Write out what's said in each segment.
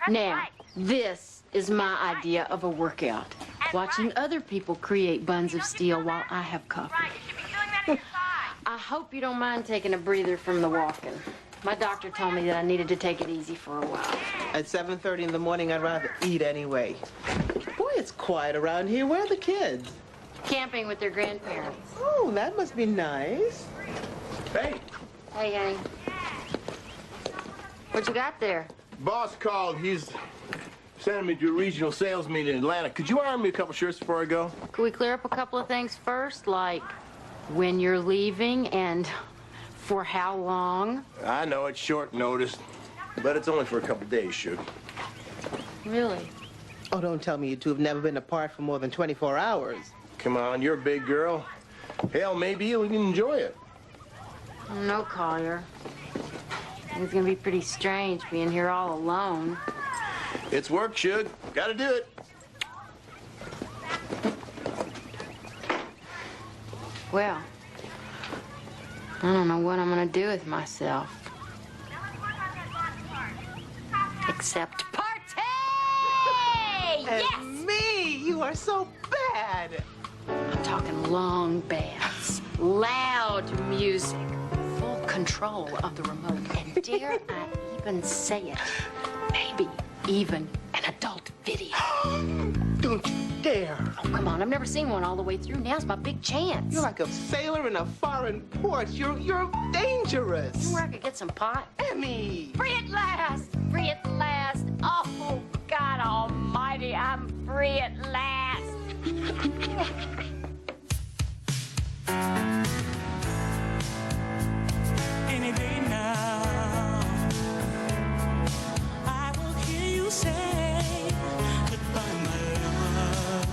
Now, this is my idea of a workout. Watching other people create buns of steel while I have coffee. I hope you don't mind taking a breather from the walking. My doctor told me that I needed to take it easy for a while. At 7:30 in the morning, I'd rather eat anyway. Boy, it's quiet around here. Where are the kids? Camping with their grandparents. Oh, that must be nice. Hey, Hey, Hank. What you got there? boss called. He's sending me to a regional sales meeting in Atlanta. Could you iron me a couple shirts before I go? Could we clear up a couple of things first, like when you're leaving and for how long? I know it's short notice, but it's only for a couple days, Suge. Really? Oh, don't tell me you two have never been apart for more than 24 hours. Come on, you're a big girl. Hell, maybe you'll even enjoy it. No, Collier. It's gonna be pretty strange being here all alone. It's work, Suge. Gotta do it. Well, I don't know what I'm gonna do with myself. Except party! Yes! And me! You are so bad! I'm talking long bands, loud music, full control of the remote, and dare I even say it, maybe even an adult video. Don't you dare! Oh, come on, I've never seen one all the way through. Now's my big chance. You're like a sailor in a foreign port. You're dangerous. Where I could get some pot? Emmy! Free at last! Free at last! Oh, God almighty, I'm free at last! Any day now, I will hear you say goodbye, my love,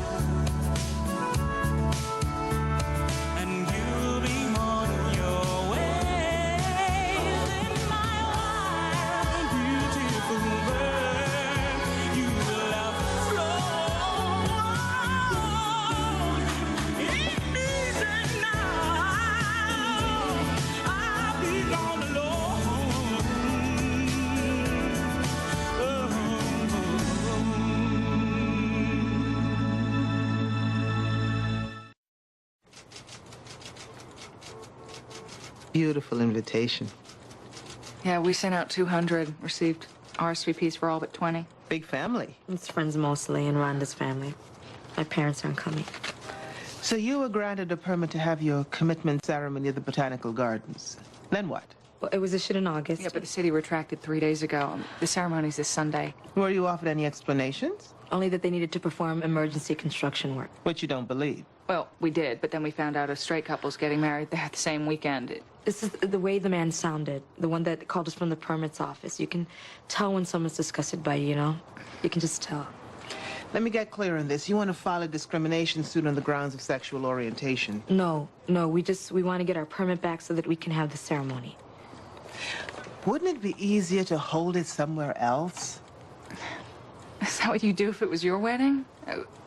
and you'll be on your way. Then my wild, beautiful bird, you will have flown. It isn't now. I'll be gone alone. Beautiful invitation. Yeah, we sent out 200, received RSVPs for all but 20. Big family. It's friends mostly and Rhonda's family. My parents aren't coming. So you were granted a permit to have your commitment ceremony at the Botanical Gardens. Then what? Well, it was issued in August. Yeah, but the city retracted 3 days ago. The ceremony's this Sunday. Were you offered any explanations? Only that they needed to perform emergency construction work. Which you don't believe. Well, we did, but then we found out a straight couple's getting married there the same weekend. This is the way the man sounded, the one that called us from the permits office. You can tell when someone's disgusted by you, you know? You can just tell. Let me get clear on this. You want to file a discrimination suit on the grounds of sexual orientation? No, we want to get our permit back so that we can have the ceremony. Wouldn't it be easier to hold it somewhere else? Is that what you'd do if it was your wedding?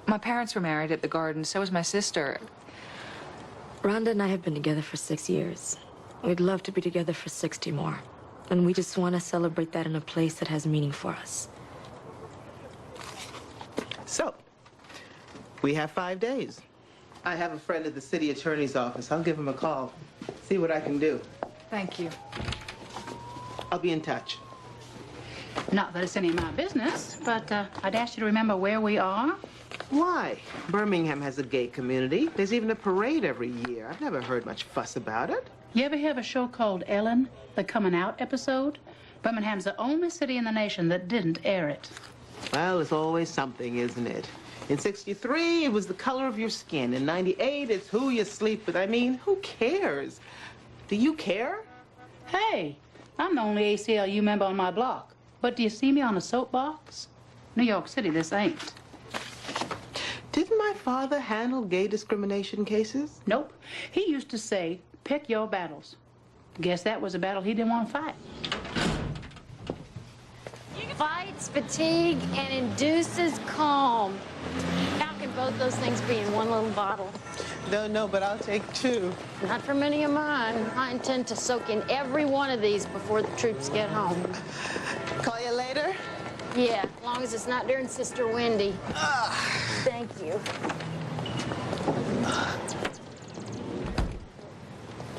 My parents were married at the garden, so was my sister. Rhonda and I have been together for 6 years. We'd love to be together for 60 more. And we just want to celebrate that in a place that has meaning for us. So, we have 5 days. I have a friend at the city attorney's office. I'll give him a call, see what I can do. Thank you. I'll be in touch. Not that it's any of my business, but I'd ask you to remember where we are. Why? Birmingham has a gay community. There's even a parade every year. I've never heard much fuss about it. You ever hear of a show called Ellen, the Coming Out episode? Birmingham's the only city in the nation that didn't air it. Well, it's always something, isn't it? In '63, it was the color of your skin. In '98, it's who you sleep with. I mean, who cares? Do you care? Hey, I'm the only ACLU member on my block. But do you see me on a soapbox? New York City, this ain't. Didn't my father handle gay discrimination cases? Nope. He used to say, pick your battles. Guess that was a battle he didn't want to fight. Fights fatigue and induces calm. How can both those things be in one little bottle? Don't know, but I'll take 2. Not for many of mine. I intend to soak in every one of these before the troops get home. Call you later? Yeah, as long as it's not during Sister Wendy. Thank you.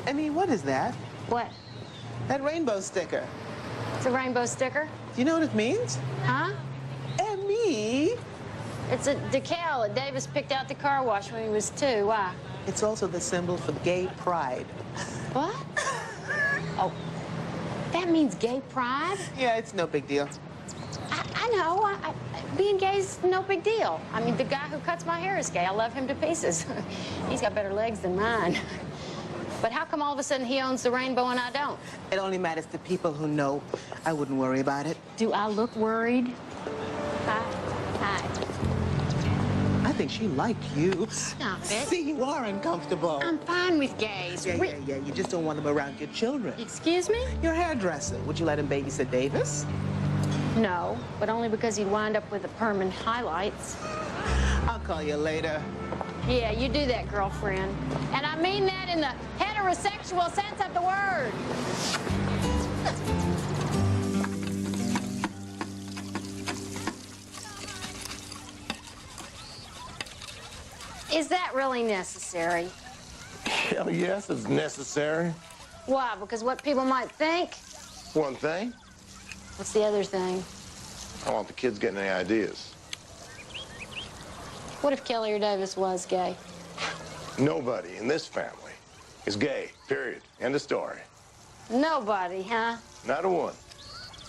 Emmy, what is that? What? That rainbow sticker. It's a rainbow sticker? Do you know what it means? Huh? Emmy! It's a decal that Davis picked out the car wash when he was 2. Why? It's also the symbol for gay pride. What? Oh, that means gay pride? Yeah, it's no big deal. I know. Being gay's no big deal. I mean, the guy who cuts my hair is gay. I love him to pieces. He's got better legs than mine. But how come all of a sudden he owns the rainbow and I don't? It only matters to people who know. I wouldn't worry about it. Do I look worried? Hi. I think she liked you. Stop it. See, you are uncomfortable. I'm fine with gays. Yeah. You just don't want them around your children. Excuse me? Your hairdresser. Would you let him babysit Davis? No, but only because he'd wind up with the permanent highlights. I'll call you later. Yeah, you do that, girlfriend. And I mean that in the heterosexual sense of the word. Is that really necessary? Hell yes, it's necessary. Why? Because what people might think? One thing, What's the other thing? I want the kids getting any ideas. What if Kelly or Davis was gay? Nobody in this family is gay, period. End of story. Nobody, huh? Not a one.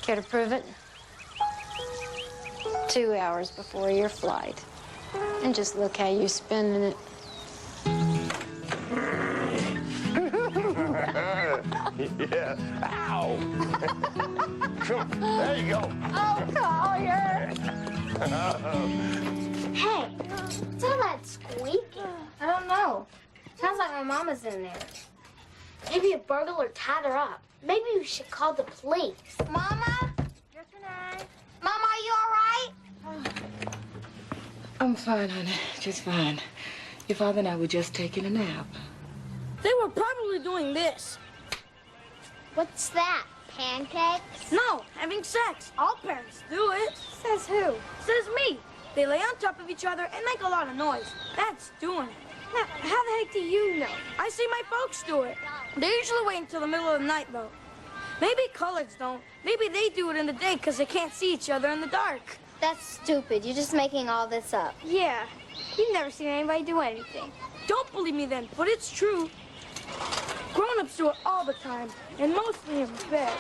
Care to prove it? 2 hours before your flight. And just look how you're spending it. Yeah. Ow! There you go. Oh, Collier! Hey, what's all that squeaking? I don't know. Sounds like my mama's in there. Maybe a burglar tied her up. Maybe we should call the police. Mama? Just an eye. Mama, are you all right? I'm fine, honey. Just fine. Your father and I were just taking a nap. They were probably doing this. What's that? Pancakes? No, having sex. All parents do it. Says who? Says me. They lay on top of each other and make a lot of noise. That's doing it. Now, how the heck do you know? I see my folks do it. They usually wait until the middle of the night, though. Maybe coloreds don't. Maybe they do it in the day because they can't see each other in the dark. That's stupid. You're just making all this up. Yeah. You've never seen anybody do anything. Don't believe me then, but it's true. Grown-ups do it all the time, and mostly in bed.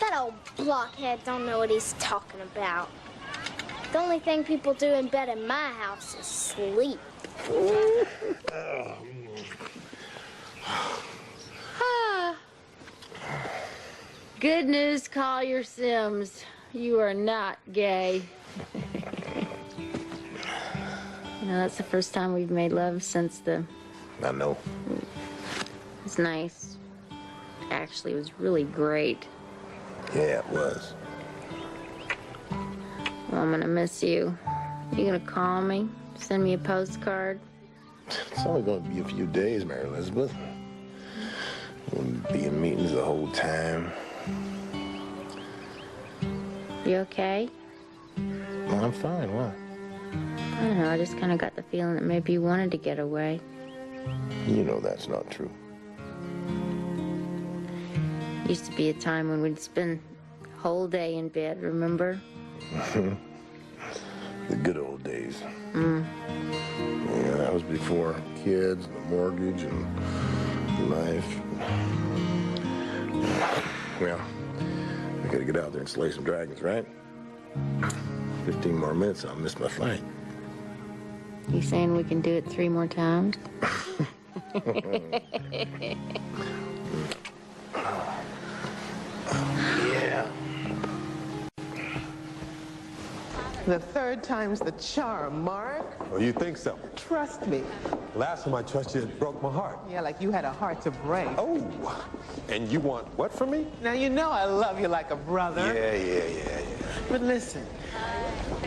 That old blockhead don't know what he's talking about. The only thing people do in bed in my house is sleep. Good news, Collier Sims. You are not gay. That's the first time we've made love since the... I know. It's nice. Actually, it was really great. Yeah, it was. Well, I'm gonna miss you. You gonna call me? Send me a postcard? It's only going to be a few days, Mary Elizabeth. We'll be in meetings the whole time. You okay? Well, I'm fine. Why? I don't know. I just kind of got the feeling that maybe you wanted to get away. You know that's not true. Used to be a time when we'd spend the whole day in bed, remember? The good old days. Yeah, that was before kids, and the mortgage, and life. Well, I gotta get out there and slay some dragons, right? 15 more minutes, I'll miss my flight. You saying we can do it 3 more times? Yeah. The third time's the charm, Mark. Oh, you think so? Trust me. Last time I trusted you, it broke my heart. Yeah, like you had a heart to break. Oh, and you want what from me? Now, you know I love you like a brother. Yeah. But listen,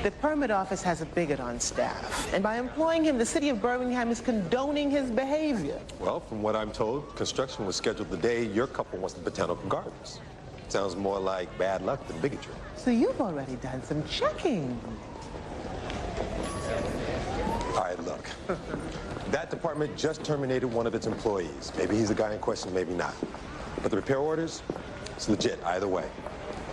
the permit office has a bigot on staff. And by employing him, the city of Birmingham is condoning his behavior. Well, from what I'm told, construction was scheduled the day your couple wants the botanical gardens. Sounds more like bad luck than bigotry. So you've already done some checking. All right, look. That department just terminated one of its employees. Maybe he's the guy in question, maybe not. But the repair orders, it's legit either way.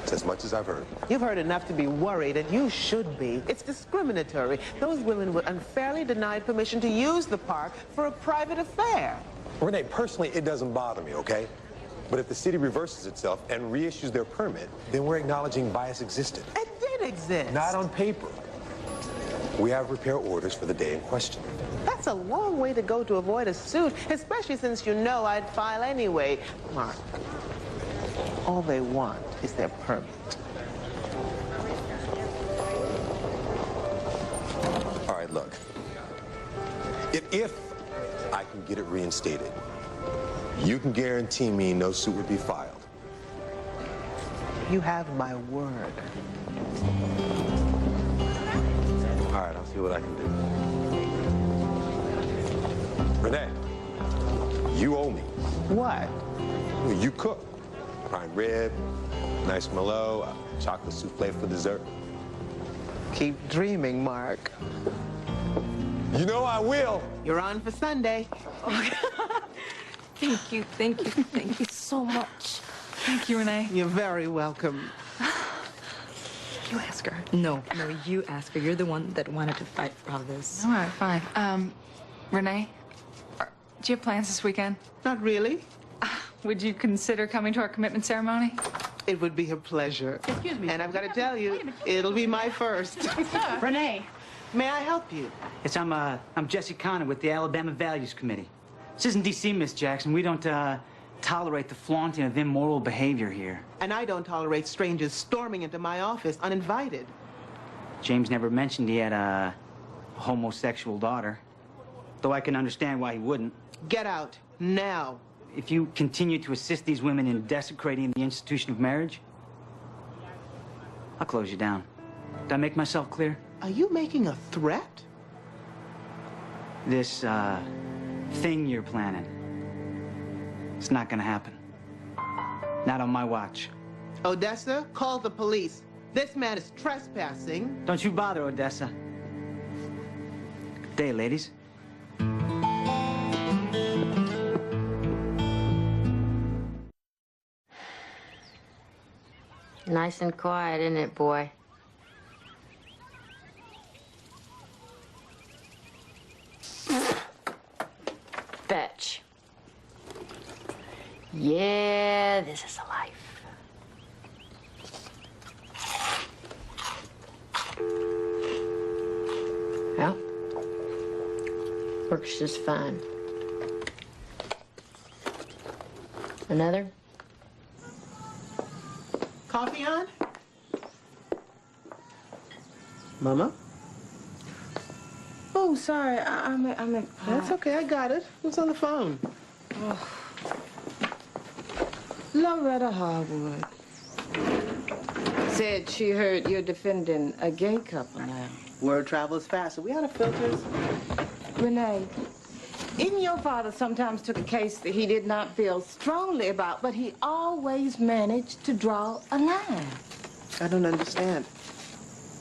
It's as much as I've heard. You've heard enough to be worried, and you should be. It's discriminatory. Those women were unfairly denied permission to use the park for a private affair. Renee, personally, it doesn't bother me, okay? But if the city reverses itself and reissues their permit, then we're acknowledging bias existed. It did exist. Not on paper. We have repair orders for the day in question. That's a long way to go to avoid a suit, especially since you know I'd file anyway. Mark, all they want is their permit. All right, look. If I can get it reinstated, you can guarantee me no suit would be filed. You have my word. All right, I'll see what I can do. Renee, you owe me. What? You cook. Prime rib, nice Merlot, chocolate souffle for dessert. Keep dreaming, Mark. You know I will. You're on for Sunday. Thank you, thank you, thank you so much. Thank you, Renee. You're very welcome. You ask her. No, you ask her. You're the one that wanted to fight for all this. All right, fine. Renee, do you have plans this weekend? Not really. Would you consider coming to our commitment ceremony? It would be a pleasure. Excuse me. And I've got to tell you, it'll be my first. Renee. May I help you? Yes, I'm Jesse Connor with the Alabama Values Committee. This isn't D.C., Miss Jackson. We don't tolerate the flaunting of immoral behavior here. And I don't tolerate strangers storming into my office uninvited. James never mentioned he had a homosexual daughter, though I can understand why he wouldn't. Get out, now. If you continue to assist these women in desecrating the institution of marriage, I'll close you down. Did I make myself clear? Are you making a threat? This, thing you're planning, it's not gonna happen. Not on my watch. Odessa, call the police. This man is trespassing. Don't you bother, Odessa. Good day, ladies. Nice and quiet, isn't it, boy? Fetch. Yeah, this is a life. Well, works just fine. Another? Coffee on? Mama? Oh, sorry. I'm at. That's okay, I got it. Who's on the phone? Loretta Harwood said she heard you're defending a gay couple now. Word travels fast. Are we out of filters? Renee, even your father sometimes took a case that he did not feel strongly about, but he always managed to draw a line. I don't understand.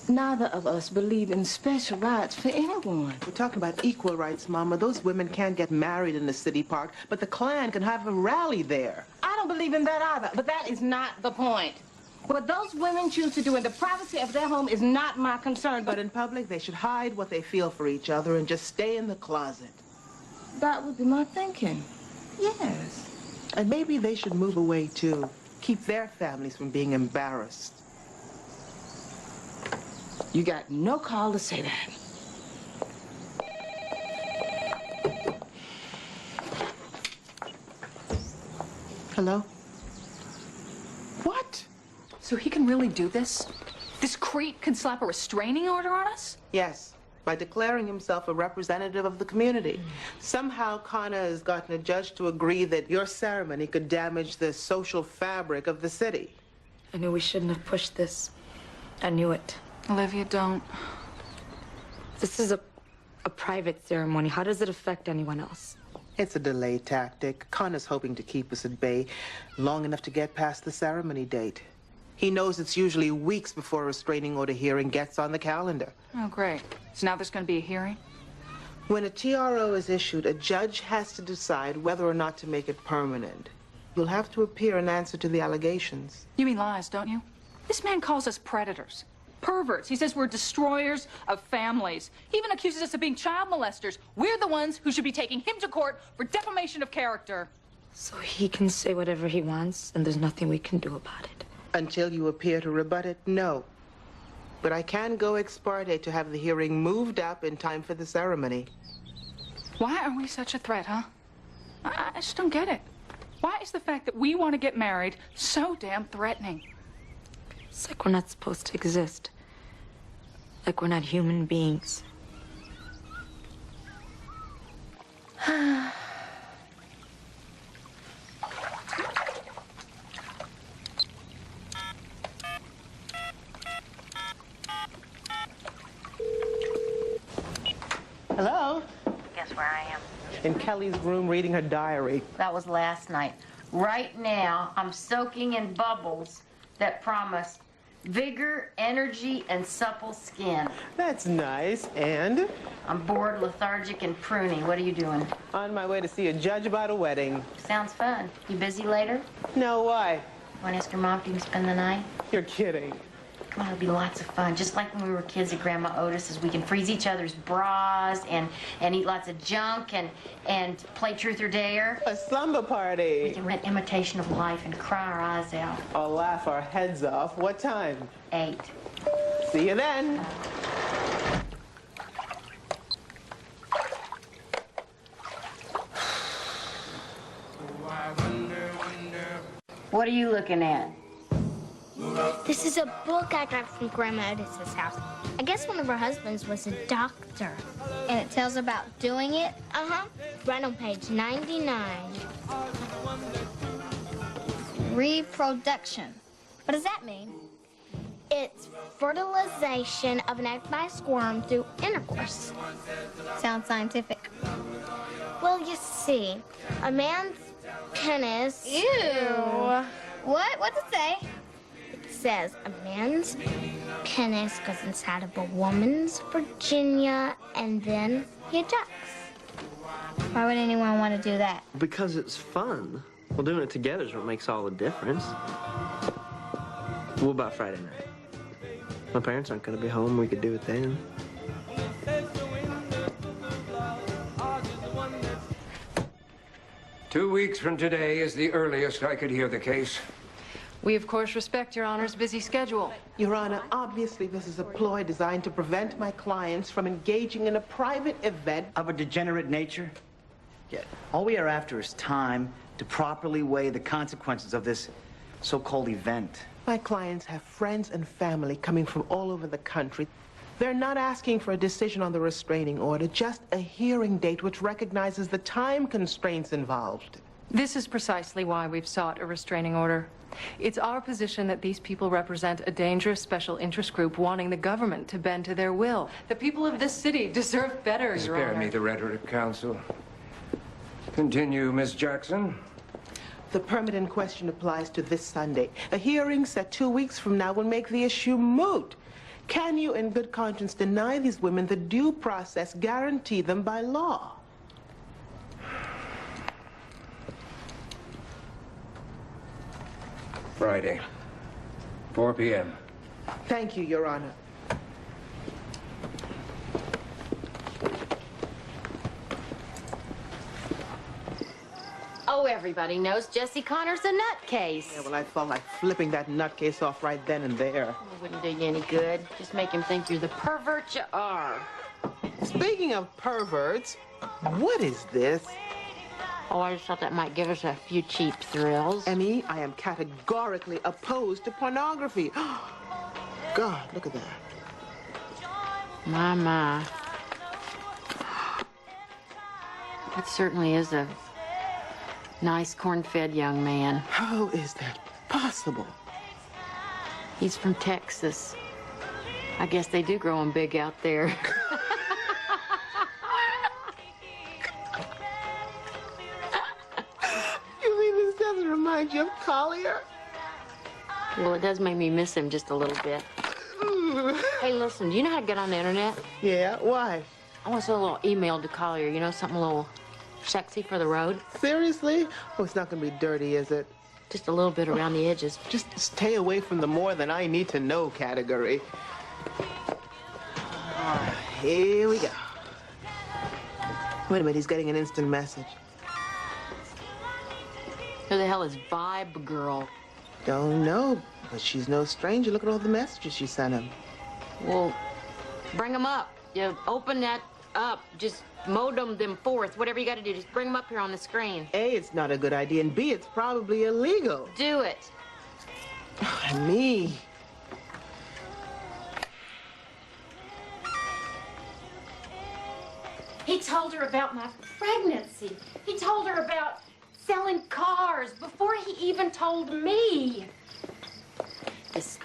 Neither of us believe in special rights for anyone. We're talking about equal rights, Mama. Those women can't get married in the city park, but the Klan can have a rally there. I don't believe in that either, but that is not the point. What those women choose to do in the privacy of their home is not my concern. But in public, they should hide what they feel for each other and just stay in the closet. That would be my thinking. Yes. And maybe they should move away, too. Keep their families from being embarrassed. You got no call to say that. Hello? What? So he can really do this? This creep can slap a restraining order on us? Yes, by declaring himself a representative of the community. Somehow Connor has gotten a judge to agree that your ceremony could damage the social fabric of the city. I knew we shouldn't have pushed this. I knew it. Olivia, don't. This is a private ceremony. How does it affect anyone else? It's a delay tactic. Connor's hoping to keep us at bay long enough to get past the ceremony date. He knows it's usually weeks before a restraining order hearing gets on the calendar. Oh, great. So now there's going to be a hearing? When a TRO is issued, a judge has to decide whether or not to make it permanent. You'll have to appear and answer to the allegations. You mean lies, don't you? This man calls us predators, perverts. He says we're destroyers of families. He even accuses us of being child molesters. We're the ones who should be taking him to court for defamation of character. So he can say whatever he wants, and there's nothing we can do about it. Until you appear to rebut it, no. But I can go ex parte to have the hearing moved up in time for the ceremony. Why are we such a threat, huh? I just don't get it. Why is the fact that we want to get married so damn threatening? It's like we're not supposed to exist. Like we're not human beings. Hello? Guess where I am? In Kelly's room reading her diary. That was last night. Right now, I'm soaking in bubbles that promise vigor, energy, and supple skin. That's nice. And? I'm bored, lethargic, and pruny. What are you doing? On my way to see a judge about a wedding. Sounds fun. You busy later? No, why? Want to ask your mom if you can spend the night? You're kidding. Come on, it'll be lots of fun. Just like when we were kids at Grandma Otis's. We can freeze each other's bras and eat lots of junk and play truth or dare. A slumber We party. can rent Imitation of Life and cry our eyes out. I'll laugh our heads off. What time? 8. See you then. What are you looking at? This is a book I got from Grandma Otis's house. I guess one of her husbands was a doctor. And it tells about doing it? Uh-huh. Right on page 99. Reproduction. What does that mean? It's fertilization of an egg by a squirm through intercourse. Sounds scientific. Well, you see, a man's penis... Ew. What? What's it say? It says a man's penis goes inside of a woman's Virginia and then he ejects. Why would anyone want to do that? Because it's fun. Well, doing it together is what makes all the difference. What about Friday night? My parents aren't going to be home. We could do it then. Two weeks from today is the earliest I could hear the case. We, of course, respect Your Honor's busy schedule. Your Honor, obviously this is a ploy designed to prevent my clients from engaging in a private event. Of a degenerate nature? Yeah. All we are after is time to properly weigh the consequences of this so-called event. My clients have friends and family coming from all over the country. They're not asking for a decision on the restraining order, just a hearing date which recognizes the time constraints involved. This is precisely why we've sought a restraining order. It's our position that these people represent a dangerous special interest group wanting the government to bend to their will. The people of this city deserve better, Your Spare Honor. me the rhetoric, counsel. Continue, Miss Jackson. The permit in question applies to this Sunday. A hearing set 2 weeks from now will make the issue moot. Can you, in good conscience, deny these women the due process guaranteed them by law? Friday, 4 p.m. Thank you, Your Honor. Oh, everybody knows Jesse Connor's a nutcase. Yeah, well, I felt like flipping that nutcase off right then and there. It wouldn't do you any good. Just make him think you're the pervert you are. Speaking of perverts, what is this? Oh, I just thought that might give us a few cheap thrills. Emmy, I am categorically opposed to pornography. God, look at that. My. That certainly is a nice corn-fed young man. How is that possible? He's from Texas. I guess they do grow them big out there. remind you of Collier? Well, it does make me miss him just a little bit. Hey, listen, do you know how to get on the internet? Yeah, why? I want to send a little email to Collier, you know, something a little sexy for the road. Seriously? Oh, it's not going to be dirty, is it? Just a little bit around the edges. Just stay away from the more than I need to know category. Here we go. Wait a minute, he's getting an instant message. Who the hell is Vibe Girl? Don't know, but she's no stranger. Look at all the messages she sent him. Well, bring them up. You open that up. Just modem them forth. Whatever you got to do, just bring them up here on the screen. A, it's not a good idea, and B, it's probably illegal. Do it. Me. He told her about my pregnancy. He told her about selling cars before he even told me. This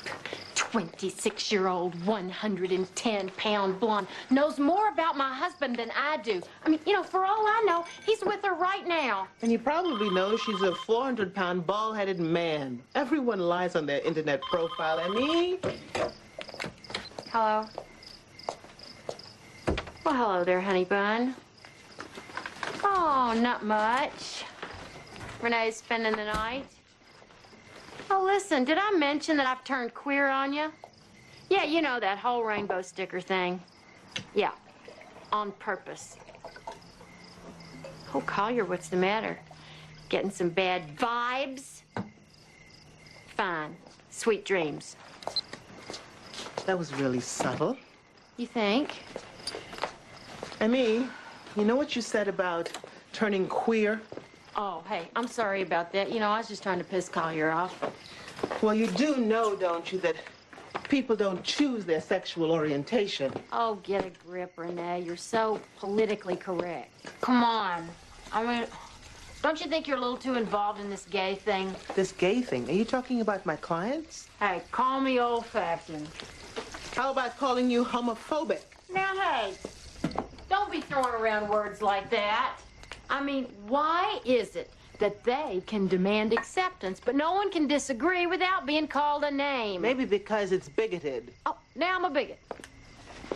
26-year-old, 110-pound blonde knows more about my husband than I do. I mean, you know, for all I know, he's with her right now. And you probably know she's a 400-pound, bald-headed man. Everyone lies on their internet profile, and me? Hello? Well, hello there, honey bun. Oh, not much. Renee's spending the night. Oh, listen, did I mention that I've turned queer on you? Yeah, you know, that whole rainbow sticker thing. Yeah, on purpose. Oh, Collier, what's the matter? Getting some bad vibes? Fine. Sweet dreams. That was really subtle. You think? I mean, you know what you said about turning queer? Oh, hey, I'm sorry about that. You know, I was just trying to piss Collier off. Well, you do know, don't you, that people don't choose their sexual orientation. Oh, get a grip, Renee. You're so politically correct. Come on. I mean, don't you think you're a little too involved in this gay thing? This gay thing? Are you talking about my clients? Hey, call me old-fashioned. How about calling you homophobic? Now, hey, don't be throwing around words like that. I mean, why is it that they can demand acceptance, but no one can disagree without being called a name? Maybe because it's bigoted. Oh, now I'm a bigot.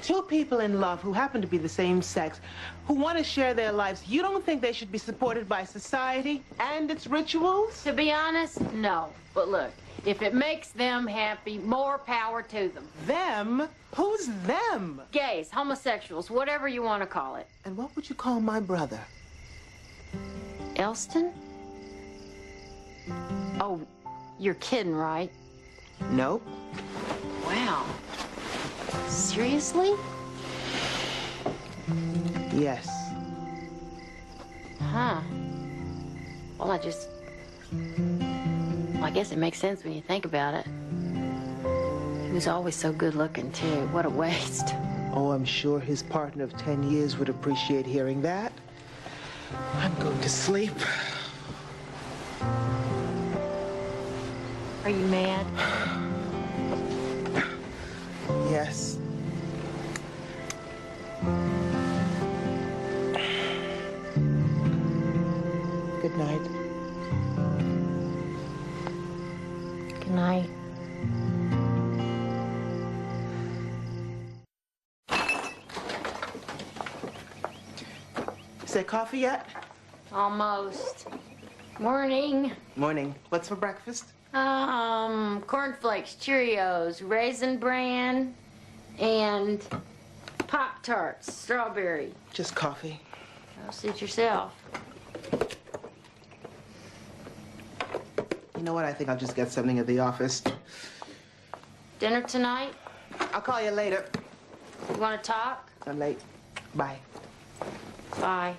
Two people in love who happen to be the same sex, who want to share their lives, you don't think they should be supported by society and its rituals? To be honest, no. But look, if it makes them happy, more power to them. Them? Who's them? Gays, homosexuals, whatever you want to call it. And what would you call my brother? Elston? Oh, you're kidding, right? Nope. Wow. Seriously? Yes. Huh. Well, I guess it makes sense when you think about it. He was always so good looking, too. What a waste. Oh, I'm sure his partner of 10 years would appreciate hearing that. I'm going to sleep. Are you mad? Yes. Good night. Good night. Is there coffee yet? Almost. Morning. Morning. What's for breakfast? Cornflakes, Cheerios, Raisin Bran, and Pop-Tarts, strawberry. Just coffee. Well, suit yourself. You know what? I think I'll just get something at the office. Dinner tonight? I'll call you later. You want to talk? I'm late. Bye. Bye.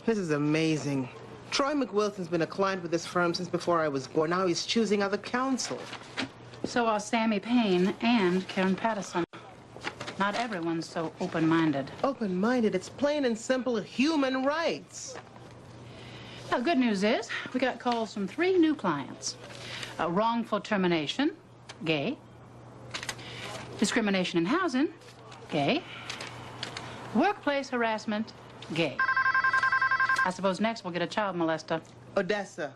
This is amazing. Troy McWilson's been a client with this firm since before I was born. Now he's choosing other counsel. So are Sammy Payne and Karen Patterson. Not everyone's so open-minded. Open-minded? It's plain and simple human rights. Well, good news is we got calls from 3 new clients. Wrongful termination, gay. Discrimination in housing, gay. Workplace harassment, gay. I suppose next we'll get a child molester. Odessa.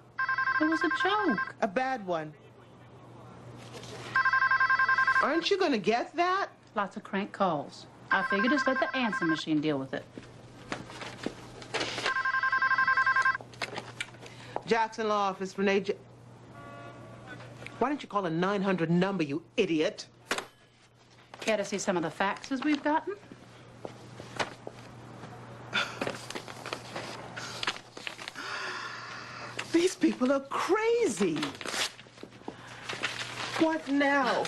It was a joke. A bad one. Aren't you gonna get that? Lots of crank calls. I figured just let the answer machine deal with it. Jackson Law Office, Renee Why don't you call a 900 number, you idiot? Care to see some of the faxes we've gotten? These people are crazy. What now?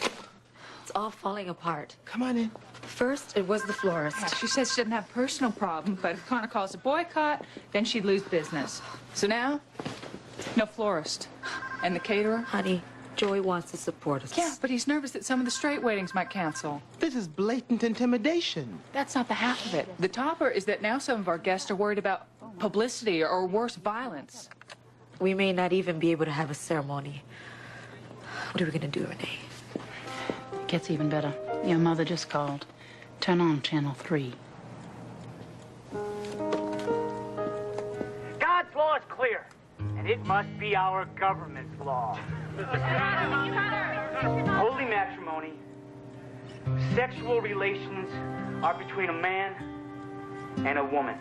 It's all falling apart. Come on in. First, it was the florist. Yeah, she said she didn't have a personal problem, but if Connor calls a boycott, then she'd lose business. So now, no florist. And the caterer? Honey, Joey wants to support us. Yeah, but he's nervous that some of the straight weddings might cancel. This is blatant intimidation. That's not the half of it. The topper is that now some of our guests are worried about publicity or worse, violence. We may not even be able to have a ceremony. What are we gonna do, Renee? It gets even better. Your mother just called. Turn on channel 3. God's law is clear, and it must be our government's law. Holy matrimony, sexual relations are between a man and a woman.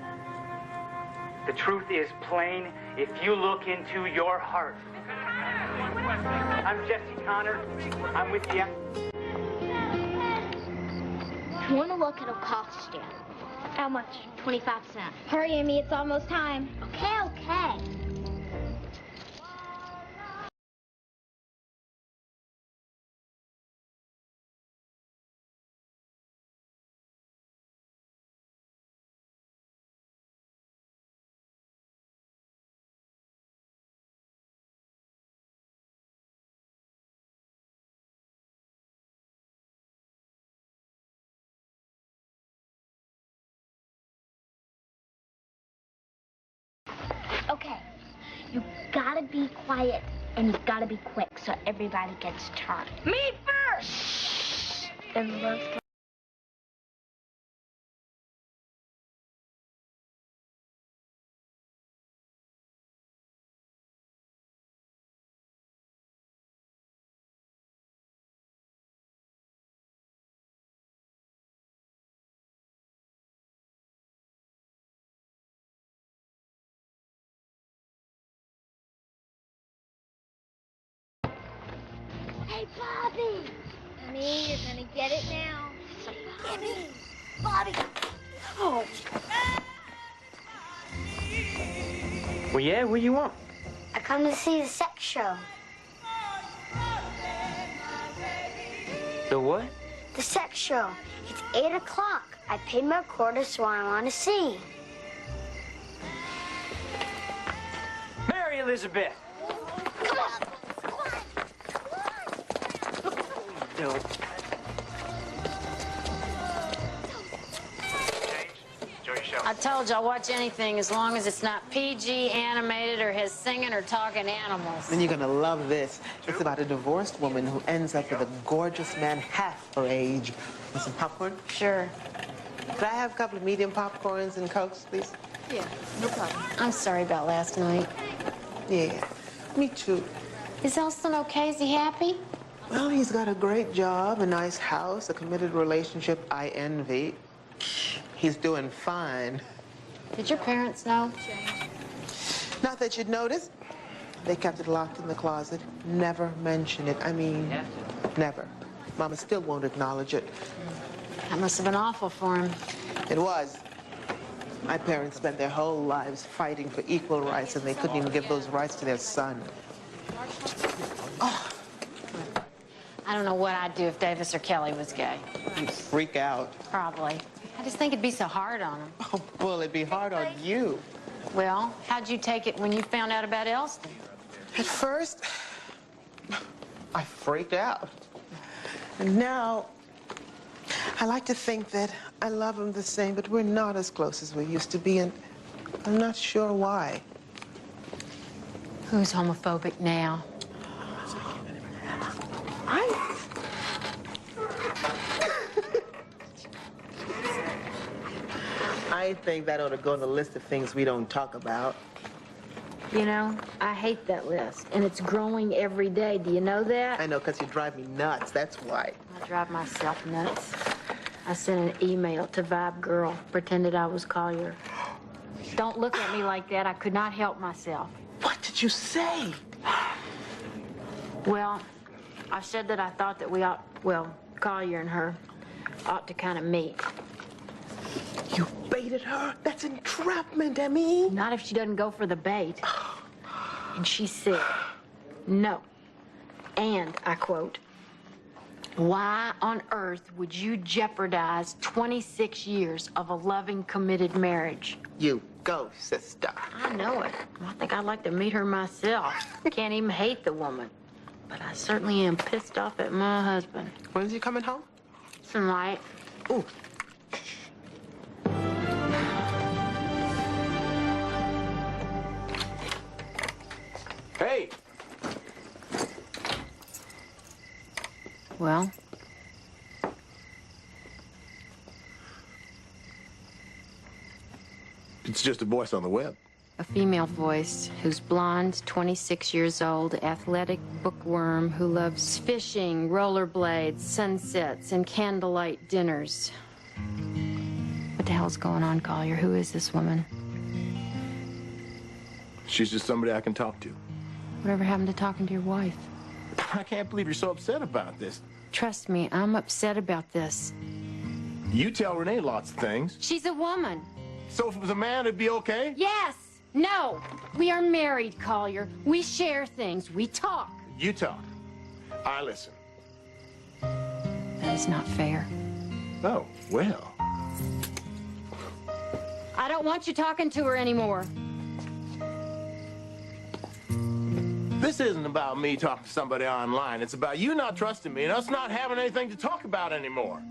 The truth is plain if you look into your heart. I'm Jesse Connor. I'm with the... I want to look at a costume. How much? 25 cents. Hurry, Amy, it's almost time. Okay. Okay, you gotta be quiet and you gotta be quick so everybody gets turned. Me first! Everyone's Hey, Bobby! Me, you're gonna get it now. Get me! Bobby! Oh. Well, yeah, what do you want? I come to see the sex show. The what? The sex show. It's 8 o'clock. I paid my quarter, so I want to see. Mary Elizabeth! Come on! No. I told you I'll watch anything as long as it's not PG, animated, or has singing or talking animals. Then you're gonna love this. It's about a divorced woman who ends up with a gorgeous man half her age. Want some popcorn? Sure. Could I have a couple of medium popcorns and Cokes, please? Yeah, no problem. I'm sorry about last night. Yeah, me too. Is Elston okay? Is he happy? Well, he's got a great job, a nice house, a committed relationship I envy. He's doing fine. Did your parents know? Not that you'd notice. They kept it locked in the closet. Never mention it. I mean, never. Mama still won't acknowledge it. That must have been awful for him. It was. My parents spent their whole lives fighting for equal rights, and they couldn't even give those rights to their son. Oh. I don't know what I'd do if Davis or Kelly was gay. You'd freak out. Probably. I just think it'd be so hard on him. Oh, well, it'd be hard on you. Well, how'd you take it when you found out about Elston? At first, I freaked out. And now, I like to think that I love him the same, but we're not as close as we used to be, and I'm not sure why. Who's homophobic now? I I think that ought to go on the list of things we don't talk about. You know, I hate that list, and it's growing every day. Do you know that? I know, because you drive me nuts. That's why. I drive myself nuts. I sent an email to Vibe Girl, pretended I was Collier. Don't look at me like that. I could not help myself. What did you say? Well, I said that I thought that we ought, well, Collier and her ought to kind of meet. You baited her? That's entrapment, Emmy. Not if she doesn't go for the bait. And she said, no. And, I quote, why on earth would you jeopardize 26 years of a loving, committed marriage? You go, sister. I know it. I think I'd like to meet her myself. Can't even hate the woman. But I certainly am pissed off at my husband. When's he coming home? Tonight. Ooh. Hey! Well? It's just a voice on the web. A female voice who's blonde, 26 years old, athletic bookworm who loves fishing, rollerblades, sunsets, and candlelight dinners. What the hell's going on, Collier? Who is this woman? She's just somebody I can talk to. Whatever happened to talking to your wife? I can't believe you're so upset about this. Trust me, I'm upset about this. You tell Renee lots of things. She's a woman. So if it was a man, it'd be okay? Yes. No. We are married, Collier. We share things. We talk. You talk. I listen. That is not fair. Oh, well. I don't want you talking to her anymore. This isn't about me talking to somebody online. It's about you not trusting me and us not having anything to talk about anymore.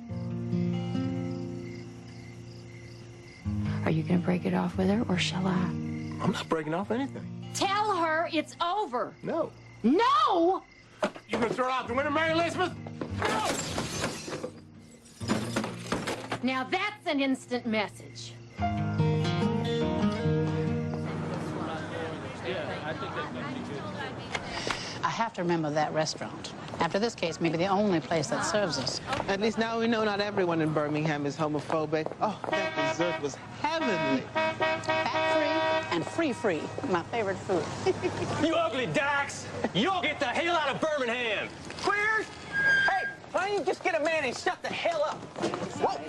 Are you going to break it off with her, or shall I? I'm not breaking off anything. Tell her it's over. No. No! You gonna throw it out the window, Mary Elizabeth? No! Now that's an instant message. I have to remember that restaurant. After this case, maybe the only place that serves us. At least now we know not everyone in Birmingham is homophobic. Oh, that dessert was heavenly. Fat-free and free-free. My favorite food. You ugly dykes! You'll get the hell out of Birmingham! Queers? Hey, why don't you just get a man and shut the hell up? Whoa!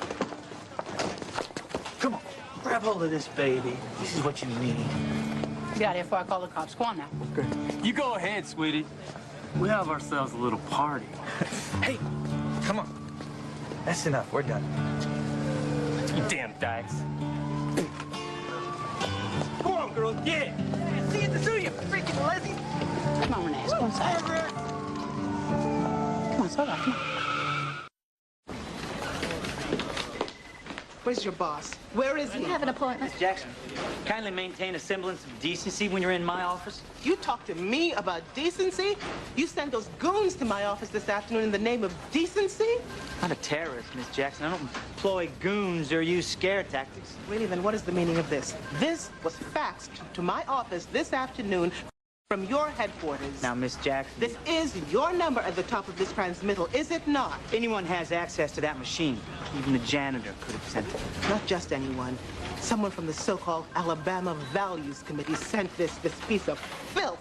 Come on, grab hold of this baby. This is what you need. Get out of here before I call the cops. Go on now. Okay. You go ahead, sweetie. We have ourselves a little party. Hey, come on. That's enough. We're done. You damn dykes. Come on, girl. Yeah. See you at the zoo, you freaking lazy. Come on, Renee. Let's go inside. Come on, slow down. Come on. Where's your boss? Where is he? We have an appointment. Miss Jackson, kindly maintain a semblance of decency when you're in my office. You talk to me about decency? You sent those goons to my office this afternoon in the name of decency? I'm not a terrorist, Miss Jackson. I don't employ goons or use scare tactics. Really, then what is the meaning of this? This was faxed to my office this afternoon from your headquarters. Now, Miss Jackson... This is your number at the top of this transmittal, is it not? Anyone has access to that machine. Even the janitor could have sent it. Not just anyone. Someone from the so-called Alabama Values Committee sent this piece of filth.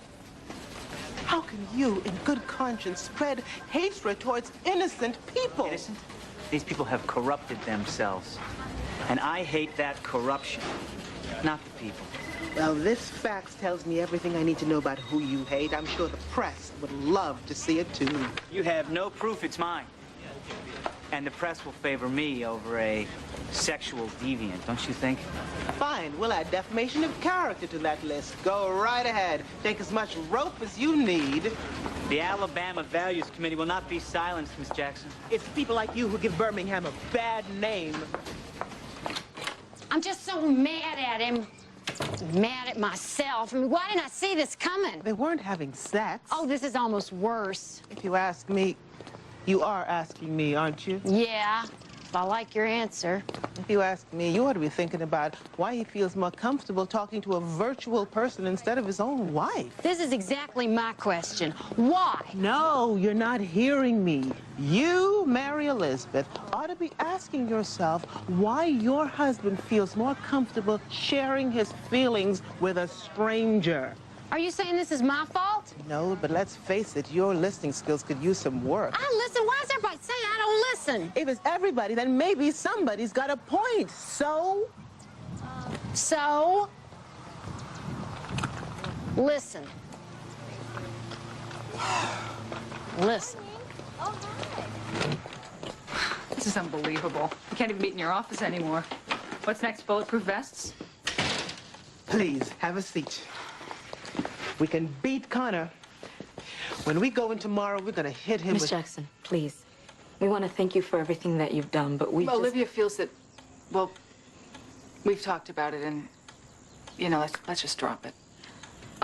How can you, in good conscience, spread hatred towards innocent people? Innocent? These people have corrupted themselves. And I hate that corruption, not the people. Well, this fax tells me everything I need to know about who you hate. I'm sure the press would love to see it, too. You have no proof it's mine. And the press will favor me over a sexual deviant, don't you think? Fine. We'll add defamation of character to that list. Go right ahead. Take as much rope as you need. The Alabama Values Committee will not be silenced, Miss Jackson. It's people like you who give Birmingham a bad name. I'm just so mad at him. Mad at myself. I mean, why didn't I see this coming? They weren't having sex. Oh, this is almost worse. If you ask me, you are asking me, aren't you? Yeah. I like your answer. If you ask me, you ought to be thinking about why he feels more comfortable talking to a virtual person instead of his own wife. This is exactly my question. Why? No, you're not hearing me. You, Mary Elizabeth, ought to be asking yourself why your husband feels more comfortable sharing his feelings with a stranger. Are you saying this is my fault? No, but let's face it, your listening skills could use some work. I listen. Why is everybody saying I don't listen? If it's everybody, then maybe somebody's got a point. So? So? Listen. Listen. This is unbelievable. You can't even meet in your office anymore. What's next, bulletproof vests? Please, have a seat. We can beat Connor. When we go in tomorrow, we're gonna hit him Miss with... Jackson, please. We want to thank you for everything that you've done, but we Olivia feels that, well, we've talked about it and, you know, let's just drop it.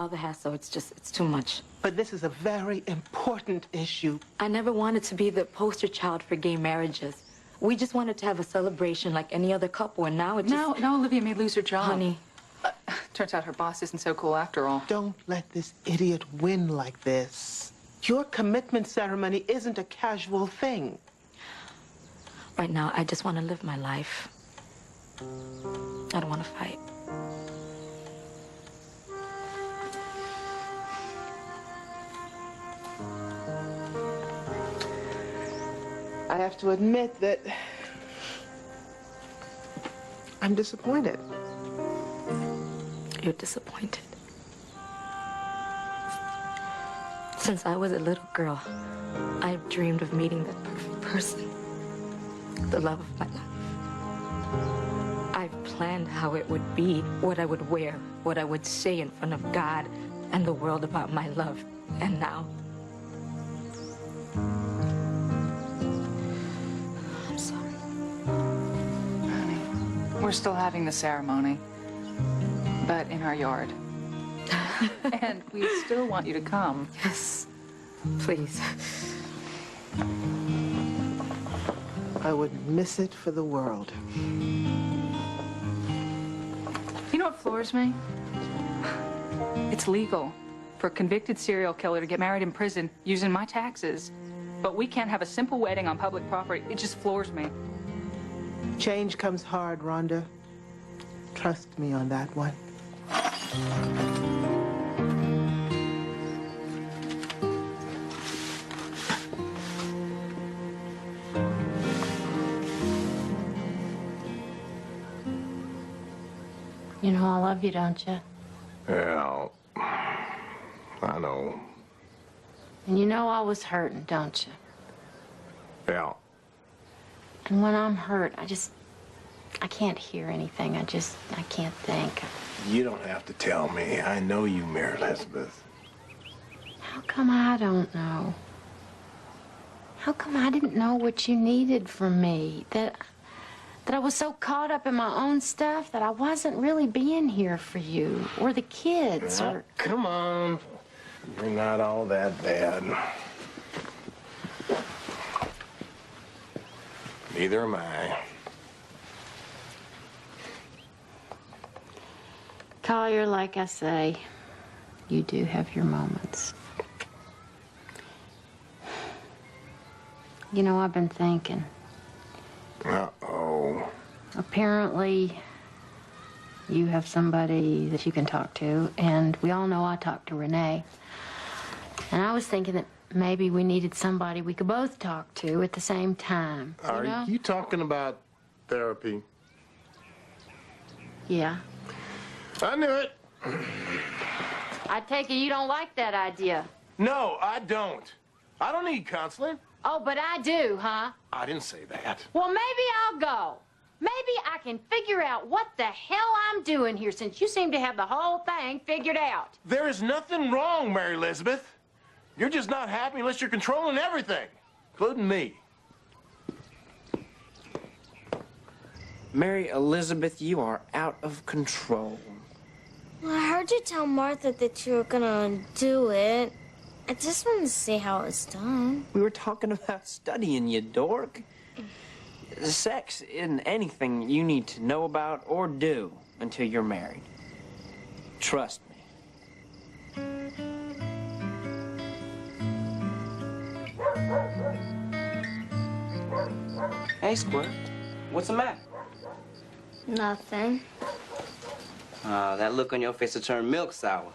all the hassle, it's too much. But this is a very important issue. I never wanted to be the poster child for gay marriages. We just wanted to have a celebration like any other couple, and now it just... Now Olivia may lose her job. Honey. Turns out her boss isn't so cool after all. Don't let this idiot win like this. Your commitment ceremony isn't a casual thing. Right now, I just want to live my life. I don't want to fight. I have to admit that I'm disappointed. You're disappointed. Since I was a little girl, I've dreamed of meeting that perfect person, the love of my life. I've planned how it would be, what I would wear, what I would say in front of God and the world about my love. And now, I'm sorry. Honey, we're still having the ceremony, but in our yard. And we still want you to come. Yes, please. I wouldn't miss it for the world. You know what floors me? It's legal for a convicted serial killer to get married in prison using my taxes. But we can't have a simple wedding on public property. It just floors me. Change comes hard, Rhonda. Trust me on that one. You know I love you, don't you? Yeah, I know. And you know I was hurting, don't you? Yeah. And when I'm hurt, I can't hear anything. I can't think. You don't have to tell me. I know you, Mary Elizabeth. How come I don't know? How come I didn't know what you needed from me? That I was so caught up in my own stuff that I wasn't really being here for you or the kids or... Come on. You're not all that bad. Neither am I. Collier, like I say, you do have your moments. You know, I've been thinking. Uh-oh. Apparently, you have somebody that you can talk to, and we all know I talk to Renee. And I was thinking that maybe we needed somebody we could both talk to at the same time. Are know? you talking about therapy? Yeah. I knew it. I take it you don't like that idea. No, I don't. I don't need counseling. Oh, but I do, huh? I didn't say that. Well, maybe I'll go. Maybe I can figure out what the hell I'm doing here since you seem to have the whole thing figured out. There is nothing wrong, Mary Elizabeth. You're just not happy unless you're controlling everything, including me. Mary Elizabeth, you are out of control. Well, I heard you tell Martha that you were gonna do it. I just wanted to see how it was done. We were talking about studying, you dork. Sex isn't anything you need to know about or do until you're married. Trust me. Hey, Squirt. What's the matter? Nothing. That look on your face will turn milk sour.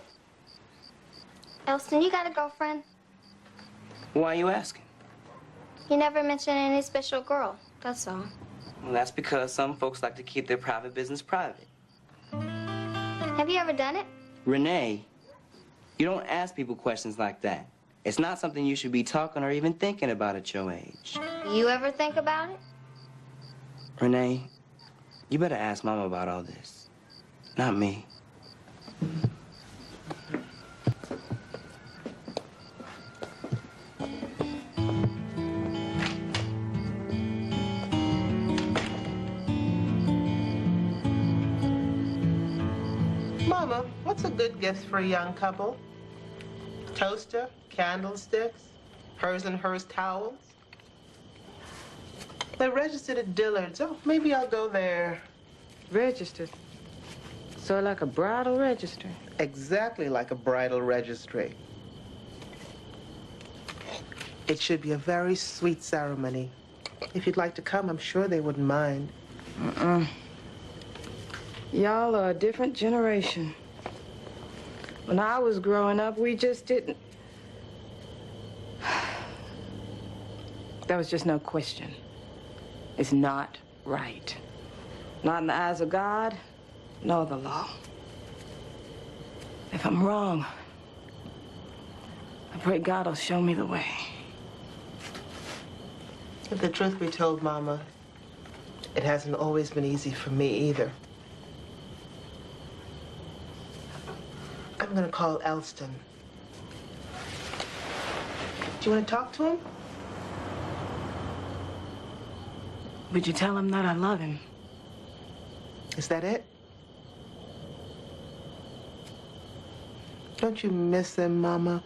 Elston, you got a girlfriend? Why are you asking? You never mentioned any special girl. That's all. Well, that's because some folks like to keep their private business private. Have you ever done it? Renee, you don't ask people questions like that. It's not something you should be talking or even thinking about at your age. You ever think about it? Renee, you better ask Mama about all this. Not me. Mama, what's a good gift for a young couple? Toaster, candlesticks, hers and hers towels. They're registered at Dillard's. Oh, maybe I'll go there. Registered? So like a bridal registry? Exactly like a bridal registry. It should be a very sweet ceremony. If you'd like to come, I'm sure they wouldn't mind. Y'all are a different generation. When I was growing up, we just didn't... There was just no question. It's not right. Not in the eyes of God, nor the law. If I'm wrong, I pray God will show me the way. If the truth be told, Mama, it hasn't always been easy for me either. I'm gonna call Elston. Do you want to talk to him? Would you tell him that I love him? Is that it? Don't you miss him, Mama?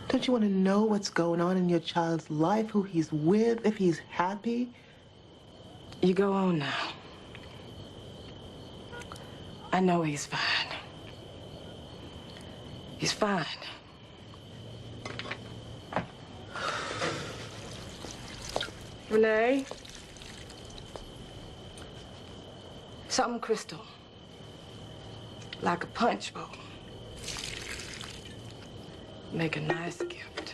Don't you want to know what's going on in your child's life, who he's with, if he's happy? You go on now. I know he's fine. He's fine. Renee? Something crystal. Like a punch bowl. Make a nice gift.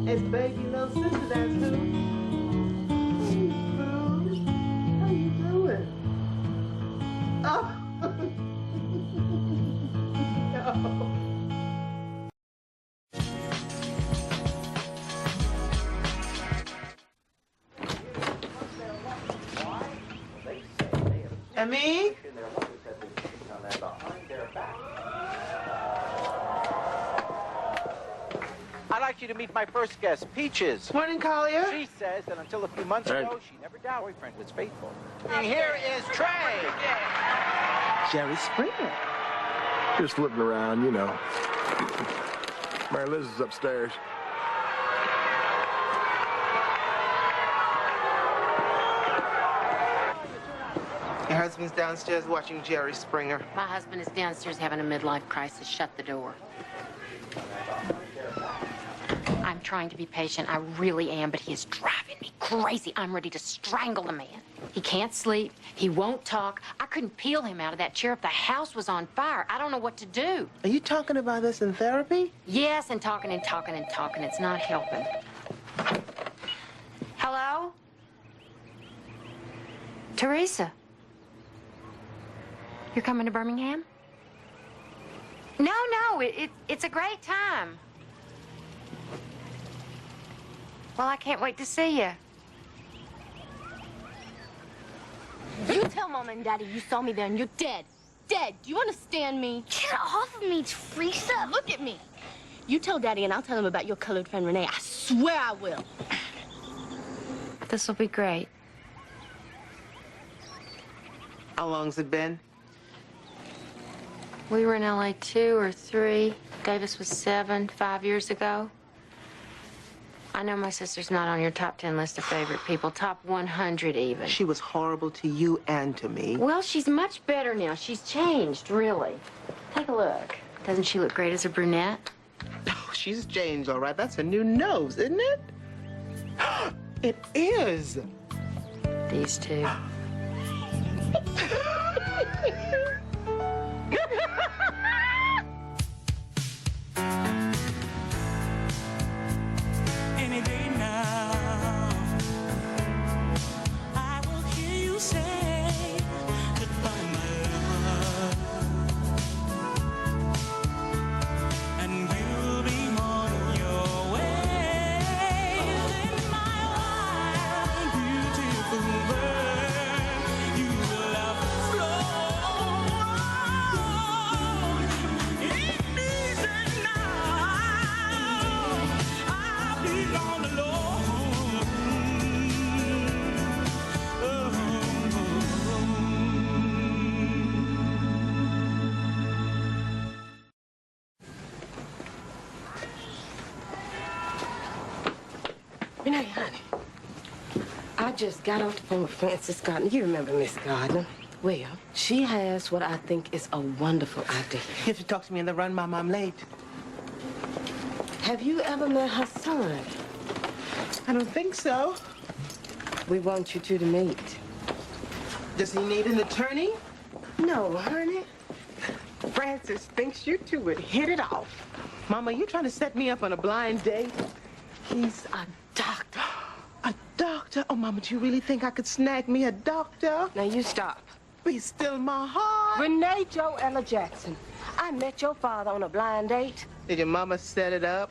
It's baby little sister, that's who. Hey, Bruce. How you doing? Oh. No. Emmy? I'd like you to meet my first guest, Peaches. Morning, Collier. She says that until a few months Hey. ago, she never doubted her boyfriend was faithful. And here is Trey. Jerry Springer. Just flipping around, you know. Mary Liz is upstairs. Your husband's downstairs watching Jerry Springer. My husband is downstairs having a midlife crisis. Shut the door. I'm trying to be patient. I really am, but he is driving me crazy. I'm ready to strangle the man. He can't sleep. He won't talk. I couldn't peel him out of that chair if the house was on fire. I don't know what to do. Are you talking about this in therapy? Yes, and talking and talking and talking. It's not helping. Hello? Teresa? You're coming to Birmingham? No, it's a great time. Well, I can't wait to see you. You tell Mama and Daddy you saw me there and you're dead. dead. Do you understand me? Get off of me, Teresa. Look at me. You tell Daddy and I'll tell him about your colored friend Renee. I swear I will. This will be great. How long's it been? We were in LA 2 or 3. Davis was 7, 5 years ago. I know my sister's not on your top 10 list of favorite people, top 100 even. She was horrible to you and to me. Well, she's much better now. She's changed, really. Take a look. Doesn't she look great as a brunette? Oh, she's changed, all right. That's a new nose, isn't it? It is. These two. Any day now, I will hear you say goodbye, my love, and you'll be on your way. In my wild, beautiful world, you will have flown. It isn't now. I'll be gone alone. Renee, honey, I just got off the phone with Frances Gardner. You remember Miss Gardner? Well, she has what I think is a wonderful idea. You have to talk to me in the run, Mama. I'm late. Have you ever met her son? I don't think so. We want you two to meet. Does he need an attorney? No, honey. Frances thinks you two would hit it off. Mama, you trying to set me up on a blind date? He's a doctor. A doctor? Oh, Mama, do you really think I could snag me a doctor? Now you stop. Be still my heart. Renee Joella Jackson. I met your father on a blind date. Did your mama set it up?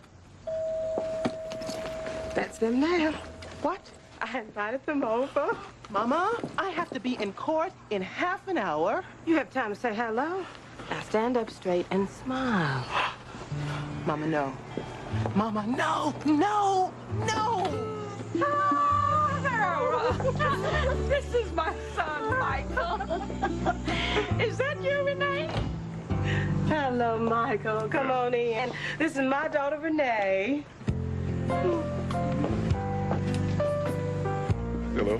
That's them now. What? I invited them over. Mama, I have to be in court in half an hour. You have time to say hello? Now stand up straight and smile. Mama, no. Mama, no, no, no! This is my son, Michael. Is that you, Renee? Hello, Michael. Come on in. This is my daughter, Renee. Hello?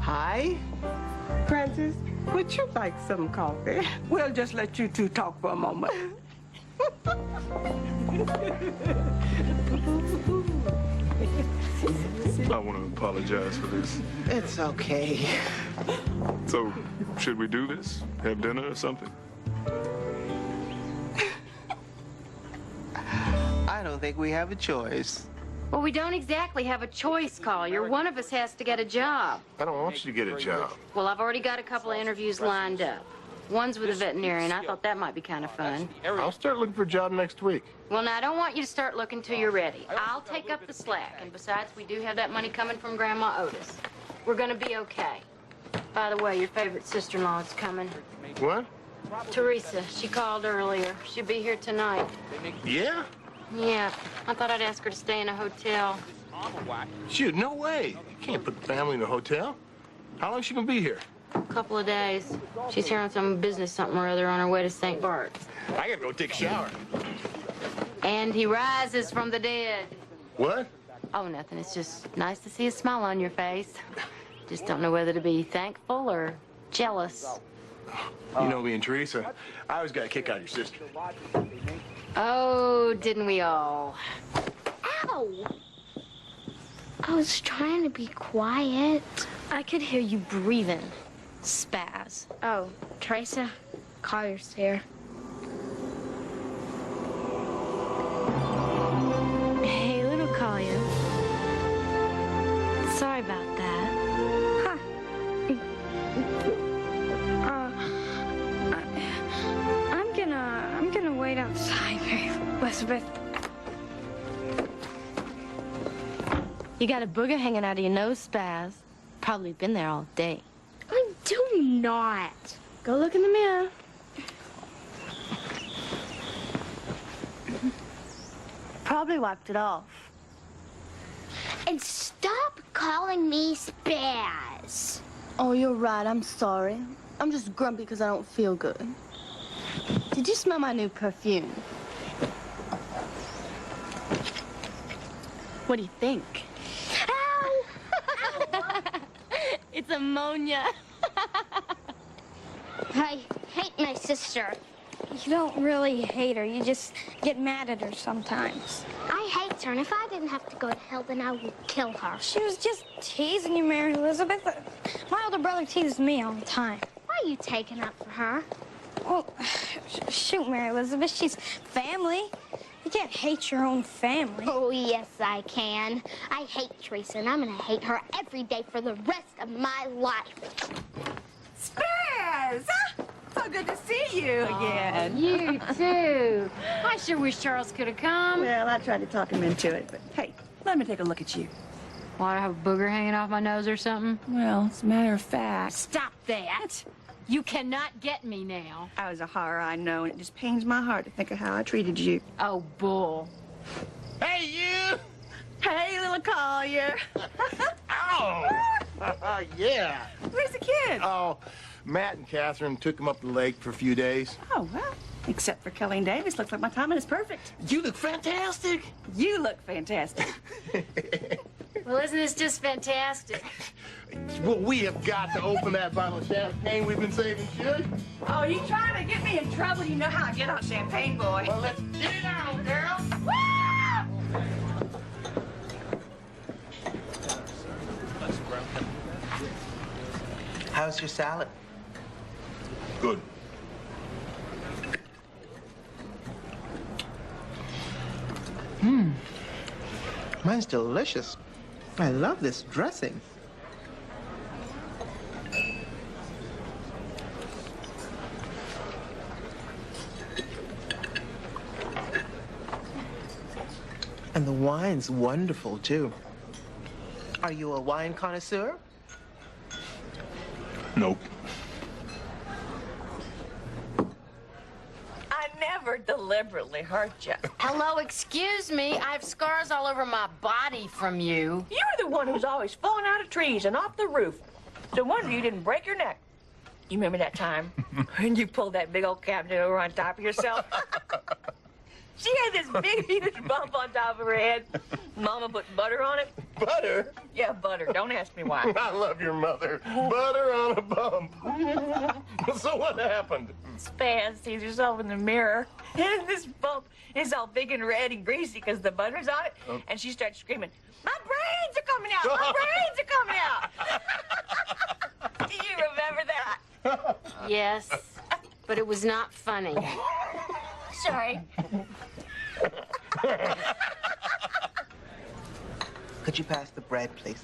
Hi. Frances, would you like some coffee? We'll just let you two talk for a moment. I want to apologize for this. It's okay. So, should we do this? Have dinner or something? I don't think we have a choice. Well, we don't exactly have a choice, Collier. One of us has to get a job. I don't want you to get a job. Well, I've already got a couple of interviews lined up. One's with a veterinarian. I thought that might be kind of fun. I'll start looking for a job next week. Well, now, I don't want you to start looking till you're ready. I'll take up the slack. And besides, we do have that money coming from Grandma Otis. We're going to be okay. By the way, your favorite sister-in-law is coming. What? Teresa. She called earlier. She'll be here tonight. Yeah? Yeah. I thought I'd ask her to stay in a hotel. Shoot, no way. You can't put the family in a hotel. How long is she gonna be here? A couple of days. She's here on some business something or other on her way to St. Bart's. I gotta go take a shower. And he rises from the dead. What? Oh, nothing. It's just nice to see a smile on your face. Just don't know whether to be thankful or jealous. You know me and Teresa. I always got a kick out of your sister. Oh, didn't we all? Ow! I was trying to be quiet. I could hear you breathing. Spaz. Oh, Teresa, Collier's here. Hey, little Collier. Sorry about that. Huh. I'm gonna wait outside, Mary Elizabeth. You got a booger hanging out of your nose, Spaz. Probably been there all day. I do not. Go look in the mirror. Probably wiped it off. And stop calling me Spaz. Oh, you're right. I'm sorry. I'm just grumpy because I don't feel good. Did you smell my new perfume? What do you think? Ow! It's ammonia. I hate my sister. You don't really hate her. You just get mad at her sometimes. I hate her, and if I didn't have to go to hell, then I would kill her. She was just teasing you, Mary Elizabeth. My older brother teases me all the time. Why are you taking up for her? Well, shoot, Mary Elizabeth, she's family. You can't hate your own family. Oh, yes, I can. I hate Teresa, and I'm gonna hate her every day for the rest of my life. Spaz! So good to see you again. You too. I sure wish Charles could have come. Well, I tried to talk him into it, but hey, let me take a look at you. Why, I have a booger hanging off my nose or something? Well, as a matter of fact, Stop that. You cannot get me now. I was a horror, I know, and it just pains my heart to think of how I treated you. Oh, bull. Hey, you! Hey, little Collier. Oh! Yeah. Where's the kid? Oh, Matt and Catherine took him up the lake for a few days. Oh, well, except for Kelly Davis. Looks like my timing is perfect. You look fantastic. You look fantastic. Well, isn't this just fantastic? Well, we have got to open that bottle of champagne we've been saving, should? Oh, you trying to get me in trouble? You know how I get on champagne, boy. Well, let's get it on, girl. How's your salad? Good. Mine's delicious. I love this dressing. And the wine's wonderful, too. Are you a wine connoisseur? Nope. I never deliberately hurt you. Hello, excuse me. I have scars all over my body from you. You're the one who's always falling out of trees and off the roof. No wonder you didn't break your neck. You remember that time when you pulled that big old cabinet over on top of yourself? She had this big, huge bump on top of her head. Mama put butter on it. Butter? Yeah, butter. Don't ask me why. I love your mother. Butter on a bump. So what happened? Spaz sees herself in the mirror, and this bump is all big and red and greasy because the butter's on it, and she starts screaming, "My brains are coming out! My brains are coming out!" Do you remember that? Yes, but it was not funny. Sorry. Could you pass the bread, please?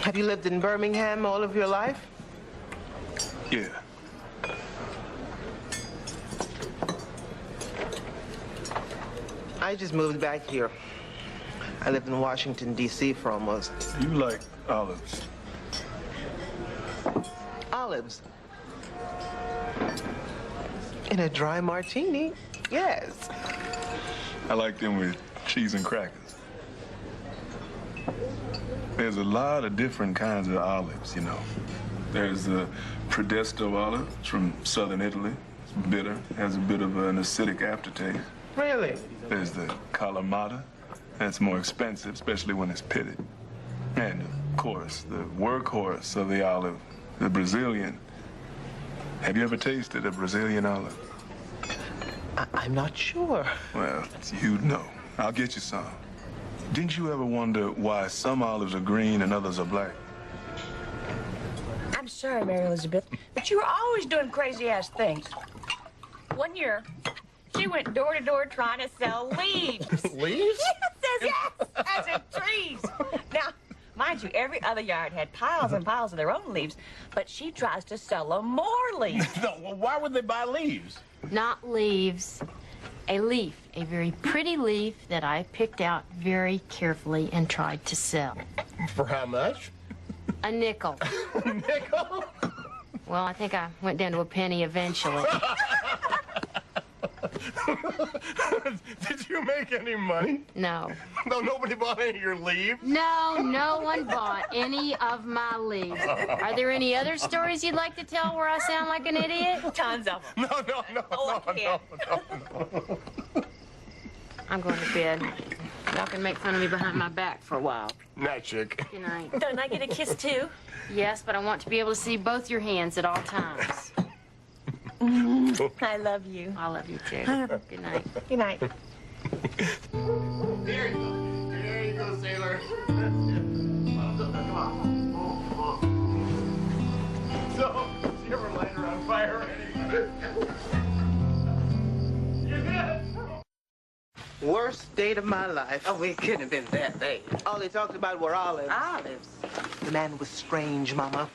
Have you lived in Birmingham all of your life? Yeah. I just moved back here. I lived in Washington, D.C. for almost... You like olives. Olives? In a dry martini? Yes. I like them with cheese and crackers. There's a lot of different kinds of olives, you know. There's the Predesto olive from southern Italy. It's bitter, has a bit of an acidic aftertaste. Really? There's the Kalamata. That's more expensive, especially when it's pitted. And, of course, the workhorse of the olive, the Brazilian. Have you ever tasted a Brazilian olive? I'm not sure. Well, you'd know. I'll get you some. Didn't you ever wonder why some olives are green and others are black? I'm sorry, Mary Elizabeth, but you were always doing crazy-ass things. One year, she went door to door trying to sell leaves. Leaves? Yes, as in trees. Now, mind Mind you, every other yard had piles and piles of their own leaves, but she tries to sell them more leaves. No, well, why would they buy leaves? Not leaves. A leaf. A very pretty leaf that I picked out very carefully and tried to sell. For how much? A nickel. Nickel? Well, I think I went down to a penny eventually. Did you make any money? No. No, nobody bought any of your leaves? No, no one bought any of my leaves. Are there any other stories you'd like to tell where I sound like an idiot? Tons of them. No. I'm going to bed. Y'all can make fun of me behind my back for a while. Night, chick. Good night. Don't I get a kiss, too? Yes, but I want to be able to see both your hands at all times. I love you. I love you, too. Good night. Good night. There you go, sailor. So, did you ever light her on fire or anything? You did? Worst date of my life. Oh, it couldn't have been that bad. All they talked about were olives. Olives? The man was strange, Mama.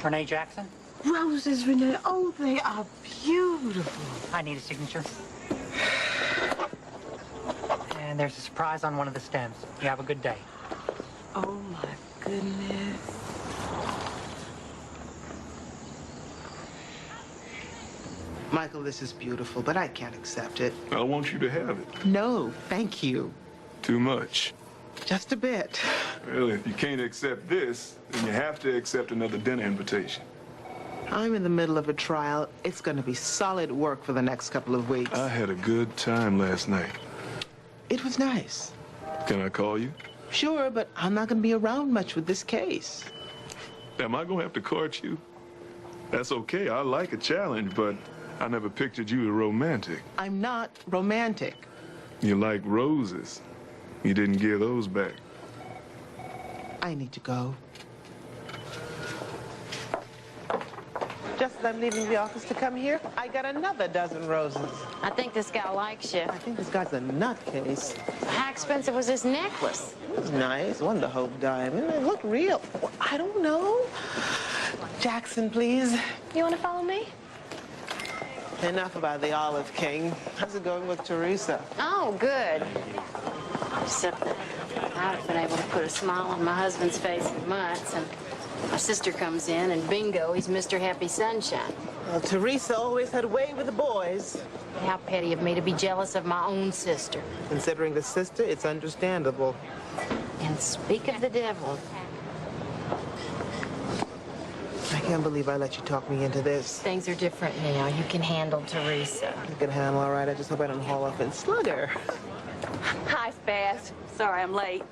Renee Jackson? Roses, Renee. Oh, they are beautiful. I need a signature. And there's a surprise on one of the stems. You have a good day. Oh, my goodness. Michael, this is beautiful, but I can't accept it. I want you to have it. No, thank you. Too much. Just a bit. Well, if you can't accept this, then you have to accept another dinner invitation. I'm in the middle of a trial. It's going to be solid work for the next couple of weeks. I had a good time last night. It was nice. Can I call you? Sure, but I'm not going to be around much with this case. Am I going to have to court you? That's okay. I like a challenge, but I never pictured you as romantic. I'm not romantic. You like roses. You didn't give those back. I need to go. Just as I'm leaving the office to come here, I got another dozen roses. I think this guy likes you. I think this guy's a nutcase. How expensive was this necklace? It was nice. One of the Hope diamond. It looked real. I don't know. Jackson, please. You want to follow me? Enough about the Olive King. How's it going with Teresa? Oh, good. Except that I haven't been able to put a smile on my husband's face in months, and my sister comes in, and bingo, he's Mr. Happy Sunshine. Well, Teresa always had a way with the boys. How petty of me to be jealous of my own sister. Considering the sister, it's understandable. And speak of the devil. I can't believe I let you talk me into this. Things are different now. You can handle Teresa. You can handle all right. I just hope I don't haul off and slug her. Hi, Spaz. Sorry I'm late.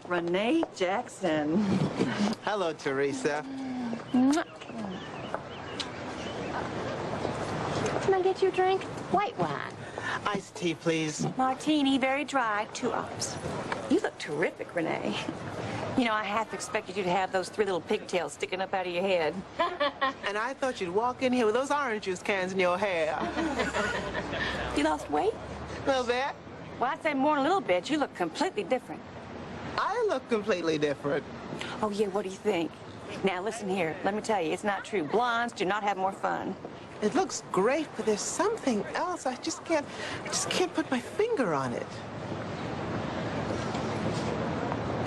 Renee Jackson. Hello, Teresa. Can I get you a drink? White wine. Iced tea, please. Martini, very dry, 2 ops. You look terrific, Renee. You know, I half expected you to have those 3 little pigtails sticking up out of your head. And I thought you'd walk in here with those orange juice cans in your hair. You lost weight? A little bit. Well, I'd say more than a little bit. You look completely different. I look completely different. Oh, yeah, what do you think? Now, listen here. Let me tell you, it's not true. Blondes do not have more fun. It looks great, but there's something else. I just can't put my finger on it.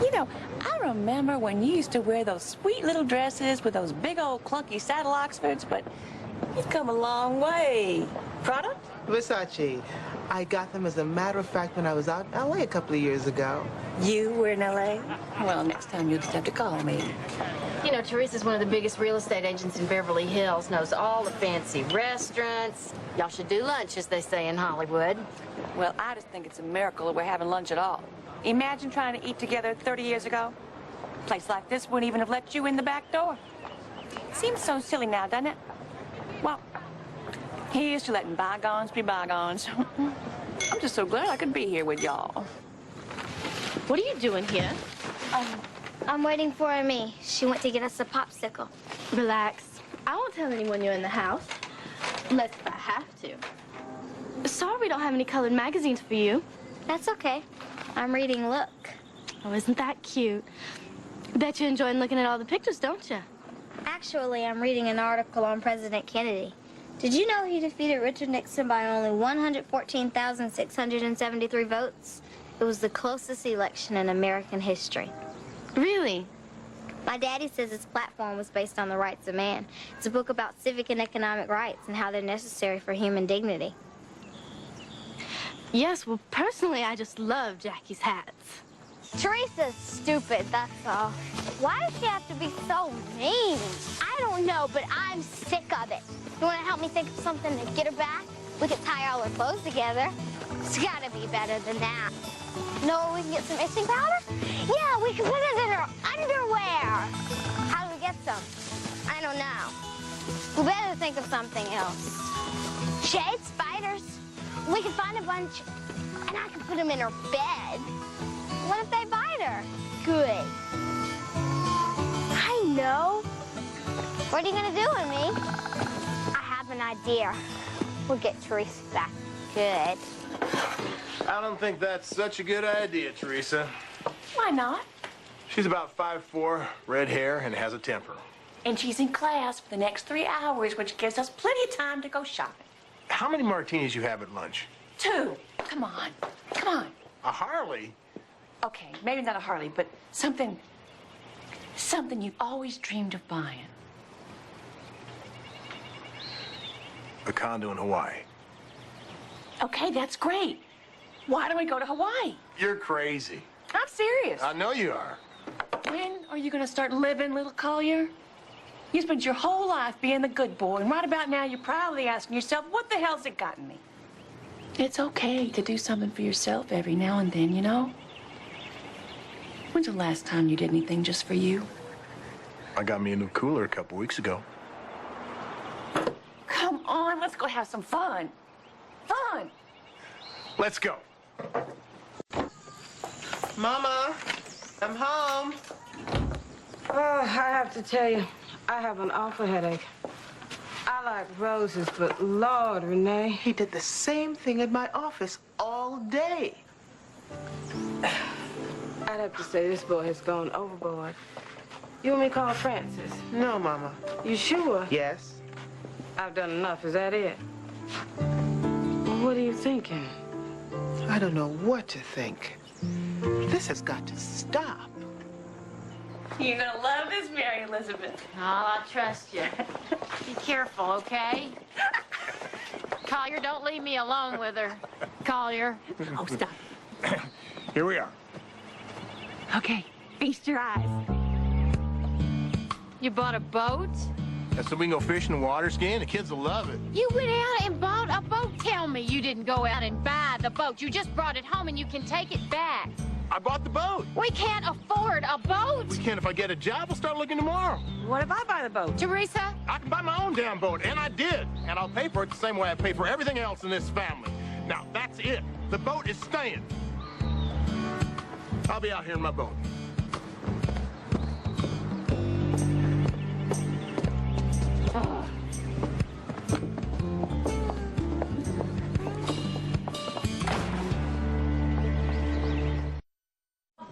You know, I remember when you used to wear those sweet little dresses with those big old clunky saddle Oxfords, but you've come a long way. Product? Versace. I got them, as a matter of fact, when I was out in L.A. a couple of years ago. You were in L.A.? Well, next time you'll just have to call me. You know, Teresa's one of the biggest real estate agents in Beverly Hills, knows all the fancy restaurants. Y'all should do lunch, as they say in Hollywood. Well, I just think it's a miracle that we're having lunch at all. Imagine trying to eat together 30 years ago. A place like this wouldn't even have let you in the back door. Seems so silly now, doesn't it? Well, here's to letting bygones be bygones. I'm just so glad I could be here with y'all. What are you doing here? I'm waiting for Amy. She went to get us a popsicle. Relax. I won't tell anyone you're in the house. Unless if I have to. Sorry we don't have any colored magazines for you. That's okay. I'm reading Look. Oh, isn't that cute? Bet you're enjoying looking at all the pictures, don't you? Actually, I'm reading an article on President Kennedy. Did you know he defeated Richard Nixon by only 114,673 votes? It was the closest election in American history. Really? My daddy says his platform was based on the rights of man. It's a book about civic and economic rights and how they're necessary for human dignity. Yes, well, personally, I just love Jackie's hats. Teresa's stupid, that's all. Why does she have to be so mean? I don't know, but I'm sick of it. You want to help me think of something to get her back? We could tie all her clothes together. It's got to be better than that. No, we can get some itching powder? Yeah, we can put it in her underwear. How do we get some? I don't know. We better think of something else. Shade spiders. We can find a bunch, and I can put them in her bed. What if they bite her? Good. I know. What are you going to do with me? I have an idea. We'll get Teresa back. Good. I don't think that's such a good idea, Teresa. Why not? She's about 5'4", red hair, and has a temper. And she's in class for the next 3 hours, which gives us plenty of time to go shopping. How many martinis you have at lunch? 2. Come on. Come on. A Harley? Okay, maybe not a Harley, but something you've always dreamed of buying. A condo in Hawaii. Okay, that's great. Why don't we go to Hawaii? You're crazy. I'm serious. I know you are. When are you going to start living, little Collier? You spent your whole life being the good boy, and right about now you're probably asking yourself, what the hell's it gotten me? It's okay to do something for yourself every now and then, you know? When's the last time you did anything just for you? I got me a new cooler a couple weeks ago. Come on, let's go have some fun. Fun! Let's go. Mama, I'm home. Oh, I have to tell you, I have an awful headache. I like roses, but Lord, Renee. He did the same thing at my office all day. I'd have to say this boy has gone overboard. You want me to call Francis? No, Mama. You sure? Yes. I've done enough, is that it? Well, what are you thinking? I don't know what to think. This has got to stop. You're gonna love this, Mary Elizabeth. Oh, I trust you. Be careful, okay? Collier, don't leave me alone with her. Collier. Oh, stop. Here we are. Okay, feast your eyes. You bought a boat? That's so we can go fishing and water skiing. The kids will love it. You went out and bought a boat? Tell me you didn't go out and buy the boat. You just brought it home and you can take it back. I bought the boat. We can't afford a boat. We can if I get a job. We'll start looking tomorrow. What if I buy the boat? Teresa? I can buy my own damn boat, and I did. And I'll pay for it the same way I pay for everything else in this family. Now, that's it. The boat is staying. I'll be out here in my boat.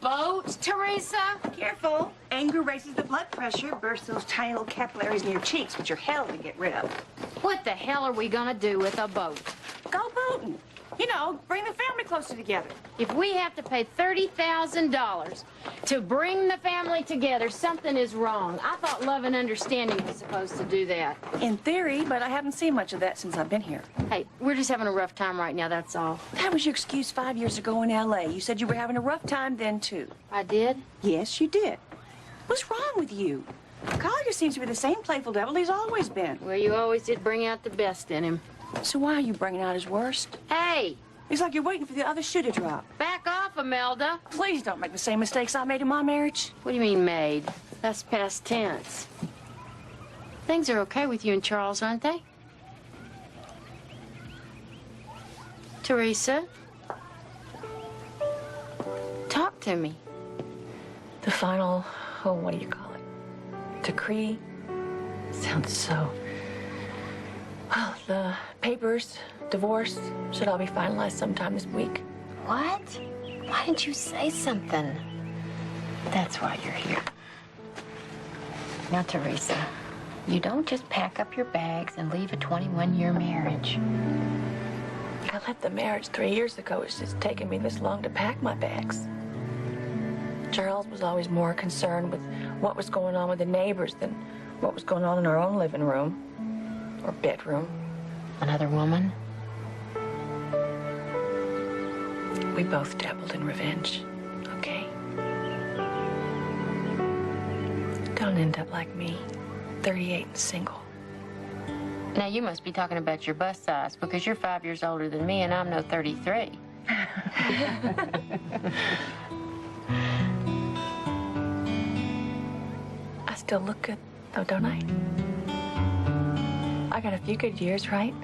Boat, Teresa? Careful. Anger raises the blood pressure, bursts those tiny little capillaries in your cheeks, which are hell to get rid of. What the hell are we gonna do with a boat? Go boating. You know, bring the family closer together. If we have to pay $30,000 to bring the family together, something is wrong. I thought love and understanding was supposed to do that. In theory, but I haven't seen much of that since I've been here. Hey, we're just having a rough time right now, that's all. That was your excuse 5 years ago in L.A. You said you were having a rough time then, too. I did? Yes, you did. What's wrong with you? Collier seems to be the same playful devil he's always been. Well, you always did bring out the best in him. So why are you bringing out his worst? Hey! It's like you're waiting for the other shoe to drop. Back off, Imelda. Please don't make the same mistakes I made in my marriage. What do you mean, made? That's past tense. Things are okay with you and Charles, aren't they? Teresa? Talk to me. The final, what do you call it? Decree? Sounds so... Well, the papers, divorce, should all be finalized sometime this week. What? Why didn't you say something? That's why you're here. Now, Teresa, you don't just pack up your bags and leave a 21-year marriage. I left the marriage 3 years ago. It's just taken me this long to pack my bags. Charles was always more concerned with what was going on with the neighbors than what was going on in our own living room or bedroom. Another woman? We both dabbled in revenge, okay? Don't end up like me, 38 and single. Now, you must be talking about your bust size because you're 5 years older than me and I'm no 33. I still look good, though, don't I? I got a few good years, right?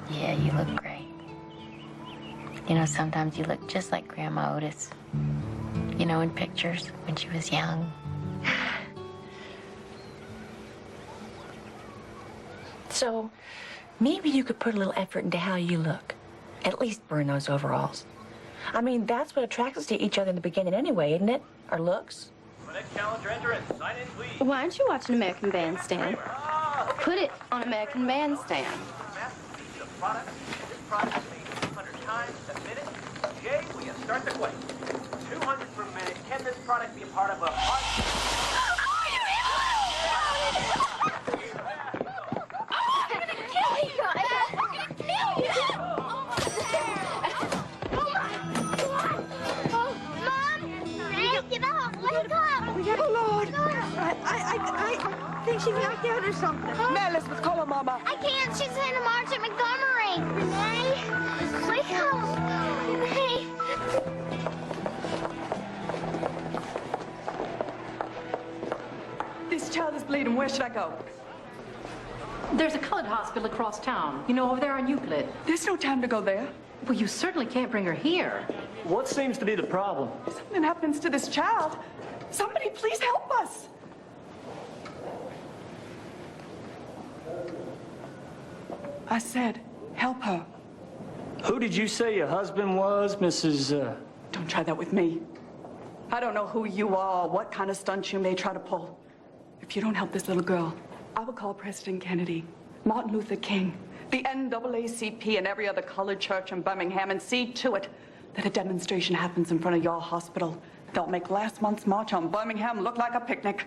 Yeah, you look great. You know, sometimes you look just like Grandma Otis. You know, in pictures when she was young. So, maybe you could put a little effort into how you look. At least burn those overalls. I mean, that's what attracts us to each other in the beginning anyway, isn't it? Our looks. Next challenger entrance. Sign in, please. Why don't you watch an American Bandstand? Put it on American Bandstand. This product is made 200 times a minute. Jay, will you start the quiz? 200 per minute. Can this product be a part of a... Oh, Lord. I think she's knocked out or something. Now, Elizabeth, call her Mama. I can't. She's in a march at Montgomery. Renee, wake up. Renee. This child is bleeding. Where should I go? There's a colored hospital across town. You know, over there on Euclid. There's no time to go there. Well, you certainly can't bring her here. What seems to be the problem? Something happens to this child. Somebody please help us. I said, help her. Who did you say your husband was, Mrs. Don't try that with me. I don't know who you are, what kind of stunts you may try to pull. If you don't help this little girl, I will call President Kennedy, Martin Luther King, the NAACP, and every other colored church in Birmingham and see to it that a demonstration happens in front of your hospital. They'll make last month's march on Birmingham look like a picnic.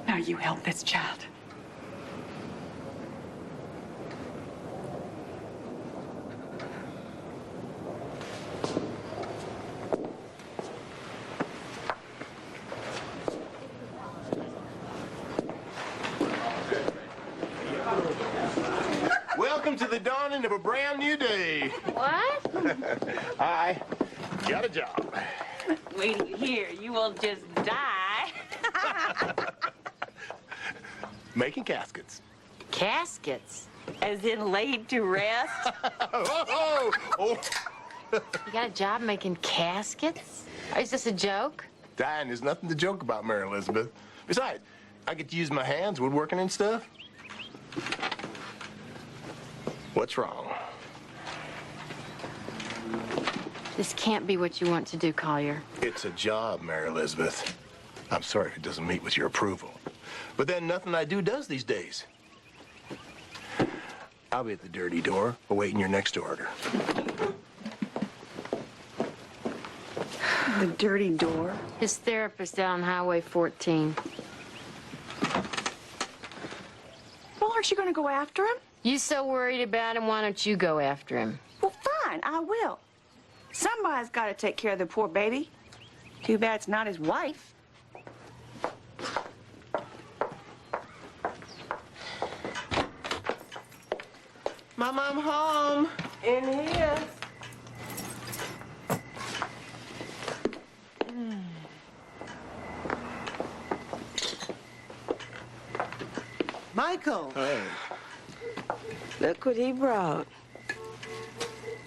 Now you help this child. Welcome to the dawning of a brand new day. What? I got a job. Wait till you hear. You will just die. Making caskets. Caskets? As in laid to rest? Oh. You got a job making caskets? Is this a joke? Dying is nothing to joke about, Mary Elizabeth. Besides, I get to use my hands woodworking and stuff. What's wrong? This can't be what you want to do, Collier. It's a job, Mary Elizabeth. I'm sorry if it doesn't meet with your approval. But then nothing I do does these days. I'll be at the dirty door, awaiting your next order. The dirty door? His therapist out on Highway 14. Well, aren't you going to go after him? You so worried about him, why don't you go after him? Well, fine, I will. Somebody's got to take care of the poor baby. Too bad it's not his wife. Mama, I'm home. In here. Michael. Hey. Look what he brought.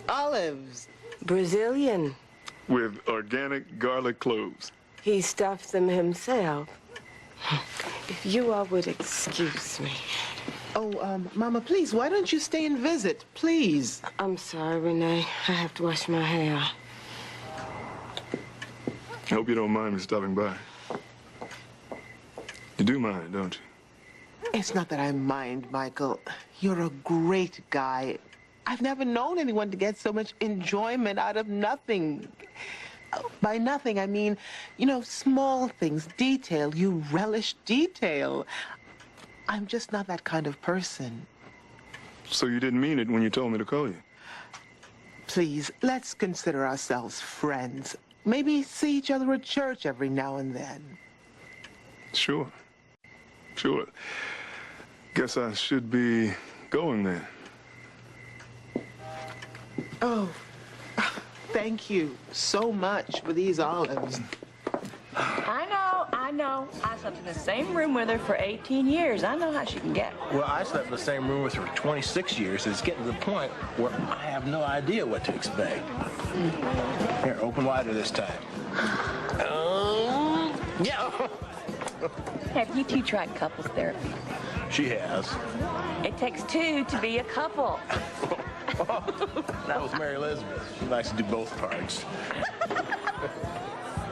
Olives. Brazilian. With organic garlic cloves. He stuffs them himself. If you all would excuse me. Oh, Mama, please, why don't you stay and visit, please? I'm sorry, Renee. I have to wash my hair. I hope you don't mind me stopping by. You do mind, don't you? It's not that I mind, Michael. You're a great guy. I've never known anyone to get so much enjoyment out of nothing. By nothing, I mean, you know, small things, detail. You relish detail. I'm just not that kind of person. So you didn't mean it when you told me to call you? Please, let's consider ourselves friends. Maybe see each other at church every now and then. Sure. Sure. Guess I should be going then. Oh, thank you so much for these olives. I know. I slept in the same room with her for 18 years. I know how she can get. Well, I slept in the same room with her for 26 years. It's getting to the point where I have no idea what to expect. Here, open wider this time. Yeah. Have you two tried couples therapy? She has. It takes two to be a couple. That was Mary Elizabeth. She likes to do both parts.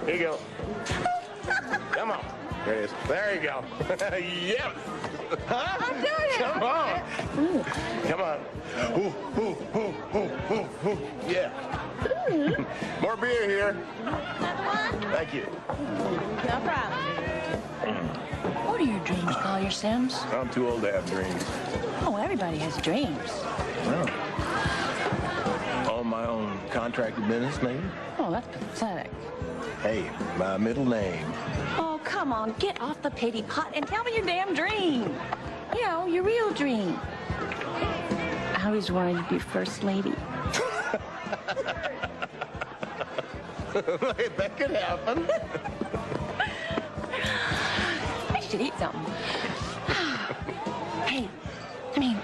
Here you go. Come on. There it is. There you go. Yep. Huh? I'm doing it. Come on. Come on. Ooh, ooh, ooh, ooh, ooh, ooh. Yeah. More beer here. Thank you. No problem. What do your dreams call your Sims? I'm too old to have dreams. Oh, everybody has dreams. Well, own my own contracted business, maybe? Oh, that's pathetic. Hey, my middle name. Oh, come on, get off the pity pot and tell me your damn dream. You know, your real dream. I always wanted to be first lady. That could happen. I should eat something. Hey, I mean,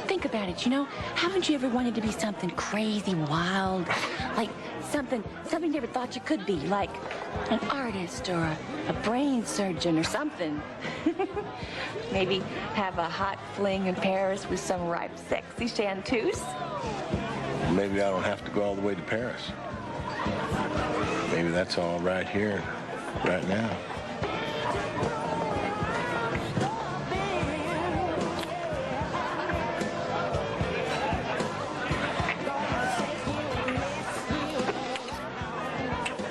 think about it, you know? Haven't you ever wanted to be something crazy, wild? Like something you never thought you could be, like an artist or a brain surgeon or something. Maybe have a hot fling in Paris with some ripe, sexy chanteuse. Maybe I don't have to go all the way to Paris. Maybe that's all right here, right now.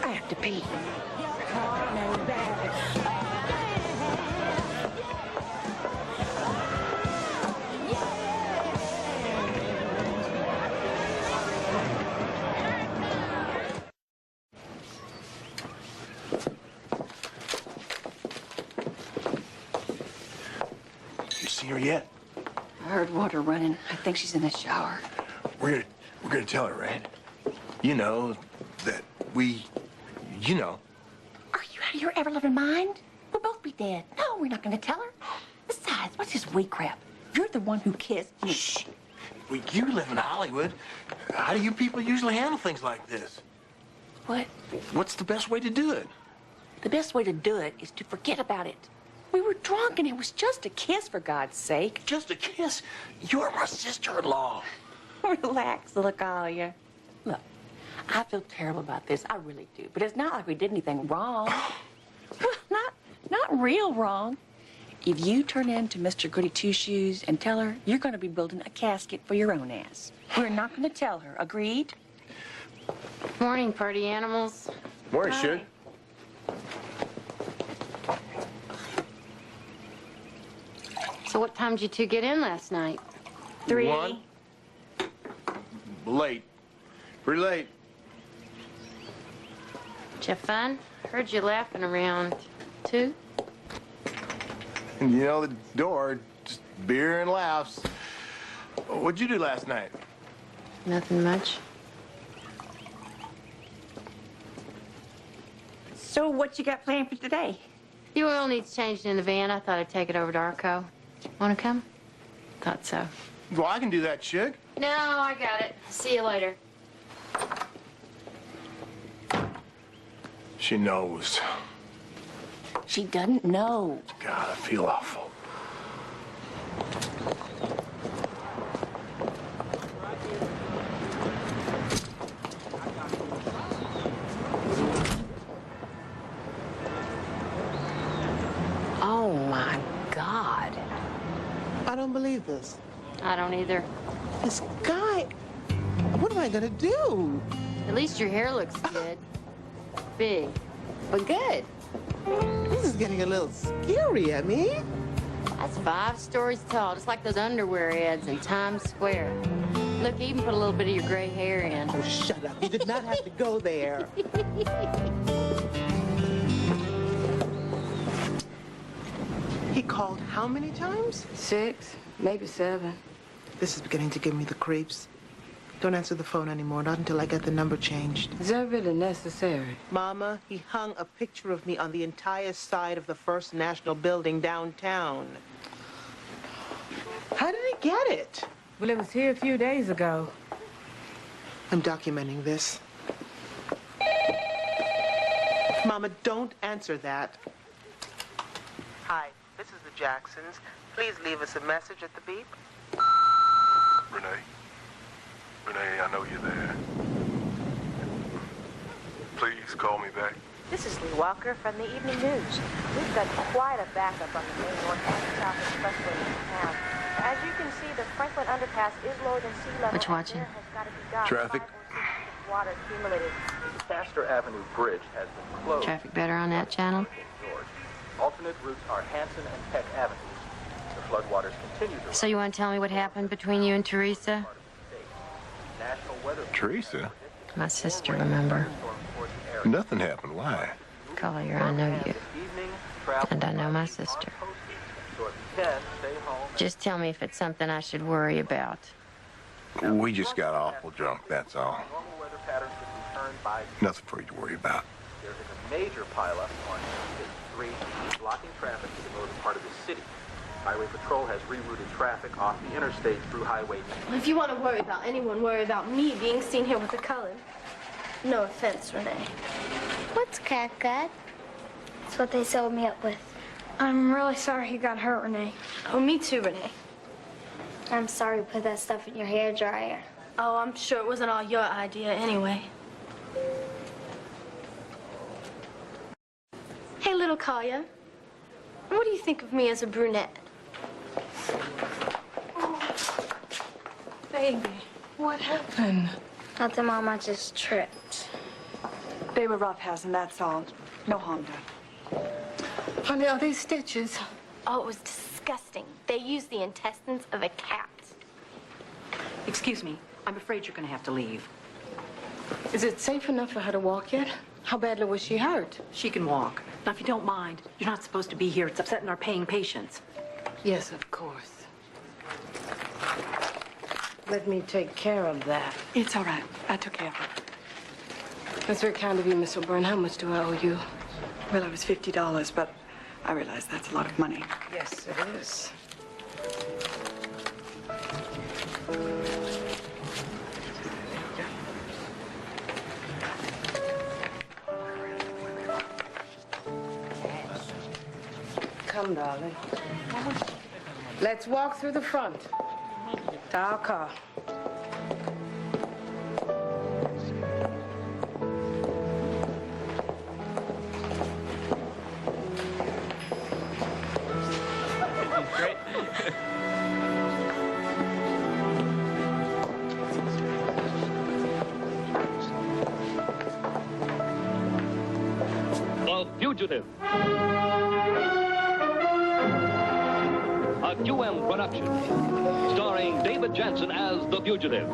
I have to pee. You see her yet? I heard water running. I think she's in the shower. We're gonna tell her, right? You know, that we, you know. Are you out of your ever-loving mind? We'll both be dead. No, we're not going to tell her. Besides, what's this weak crap? You're the one who kissed me. Shh. Well, you live in Hollywood. How do you people usually handle things like this? What? What's the best way to do it? The best way to do it is to forget about it. We were drunk and it was just a kiss, for God's sake. Just a kiss? You're my sister-in-law. Relax, LaCalia. Look, I feel terrible about this. I really do. But it's not like we did anything wrong. Well, not real wrong. If you turn in to Mr. Goody Two-Shoes and tell her you're going to be building a casket for your own ass, we're not going to tell her. Agreed? Morning, party animals. Morning, Suge. So what time did you two get in last night? 3. 1. Late. Pretty late. Did you have fun? Heard you laughing around 2. And you know the door, just beer and laughs. What'd you do last night? Nothing much. So what you got planned for today? The oil needs changed in the van. I thought I'd take it over to Arco. Want to come? Thought so. Well, I can do that, Suge. No, I got it. See you later. She knows. She doesn't know. God, I feel awful. believe this. I don't either. This guy, what am I gonna do? At least your hair looks good. Big, but good. This is getting a little scary, Emmy. That's 5 stories tall, just like those underwear ads in Times Square. Look, you even put a little bit of your gray hair in. Oh, shut up. You did not have to go there. He called how many times? 6, maybe 7. This is beginning to give me the creeps. Don't answer the phone anymore, not until I get the number changed. Is that really necessary? Mama, he hung a picture of me on the entire side of the First National Building downtown. How did he get it? Well, it was here a few days ago. I'm documenting this. Mama, don't answer that. Hi, this is the Jacksons. Please leave us a message at the beep. Renee? Renee, I know you're there. Please call me back. This is Lee Walker from the Evening News. We've got quite a backup on the main north and south expressway in town. As you can see, the Franklin Underpass is lower than sea level. What you watching? Traffic. Water accumulated. Faster Avenue Bridge has been closed. Traffic better on that channel? Alternate routes are Hanson and Peck Avenues. The floodwaters continue to So you want to tell me what happened between you and Teresa? National Weather Teresa? My sister, remember? Nothing happened. Why? Collier, I know you. And I know my sister. So if you can, stay home. Just tell me if it's something I should worry about. We just got awful drunk, that's all. Normal weather patterns should return by. Nothing for you to worry about. There is a major pileup on 53, blocking traffic to the northern part of the city. Highway Patrol has rerouted traffic off the interstate through Highway. If you want to worry about anyone, worry about me being seen here with a Cullen. No offense, Renee. What's catgut? That's what they sold me up with. I'm really sorry he got hurt, Renee. Oh, me too, Renee. I'm sorry you put that stuff in your hair dryer. Oh, I'm sure it wasn't all your idea anyway. Hey, little Kalia. What do you think of me as a brunette? Baby, what happened? Nothing, Mom. I just tripped. They were roughhousing, that's all. No harm done. Honey, are these stitches? Oh, it was disgusting. They used the intestines of a cat. Excuse me. I'm afraid you're going to have to leave. Is it safe enough for her to walk yet? How badly was she hurt? She can walk. Now, if you don't mind, you're not supposed to be here. It's upsetting our paying patients. Yes, of course. Let me take care of that. It's all right. I took care of it. That's very kind of you, Miss O'Byrne. How much do I owe you? Well, it was $50, but I realize that's a lot of money. Yes, it is. Come, darling. Let's walk through the front to our car. Great. The Fugitive. A QM production, starring David Jansen as The Fugitive.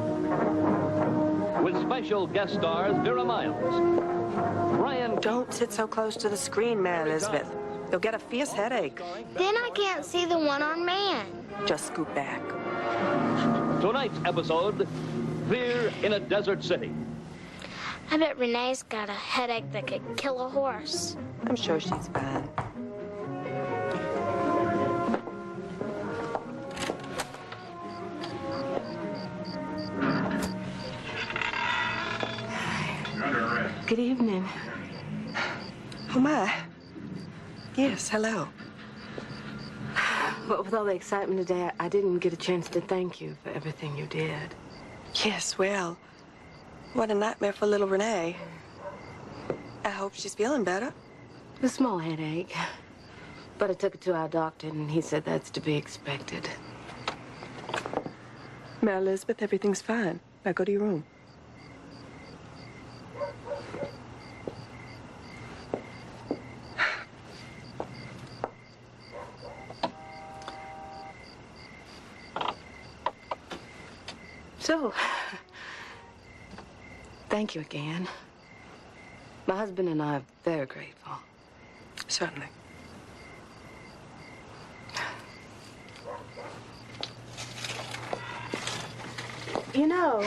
With special guest stars Vera Miles, Brian... Don't sit so close to the screen, Mary Elizabeth. You'll get a fierce headache. Then I can't see the one-armed man. Just scoot back. Tonight's episode, Fear in a Desert City. I bet Renee's got a headache that could kill a horse. I'm sure she's fine. Good evening. Oh, my. Yes, hello. But with all the excitement today, I didn't get a chance to thank you for everything you did. Yes, well, what a nightmare for little Renee. I hope she's feeling better. A small headache. But I took her to our doctor, and he said that's to be expected. Mary Elizabeth, everything's fine. Now go to your room. So, thank you again. My husband and I are very grateful. Certainly. You know,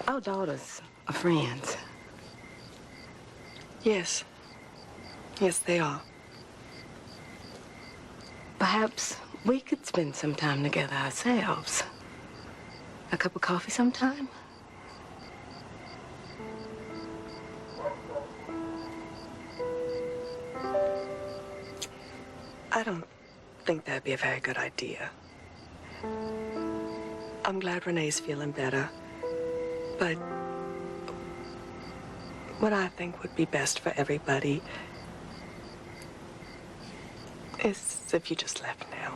our daughters are friends. Yes. Yes, they are. Perhaps we could spend some time together ourselves. A cup of coffee sometime? I don't think that'd be a very good idea. I'm glad Renee's feeling better, but what I think would be best for everybody is if you just left now.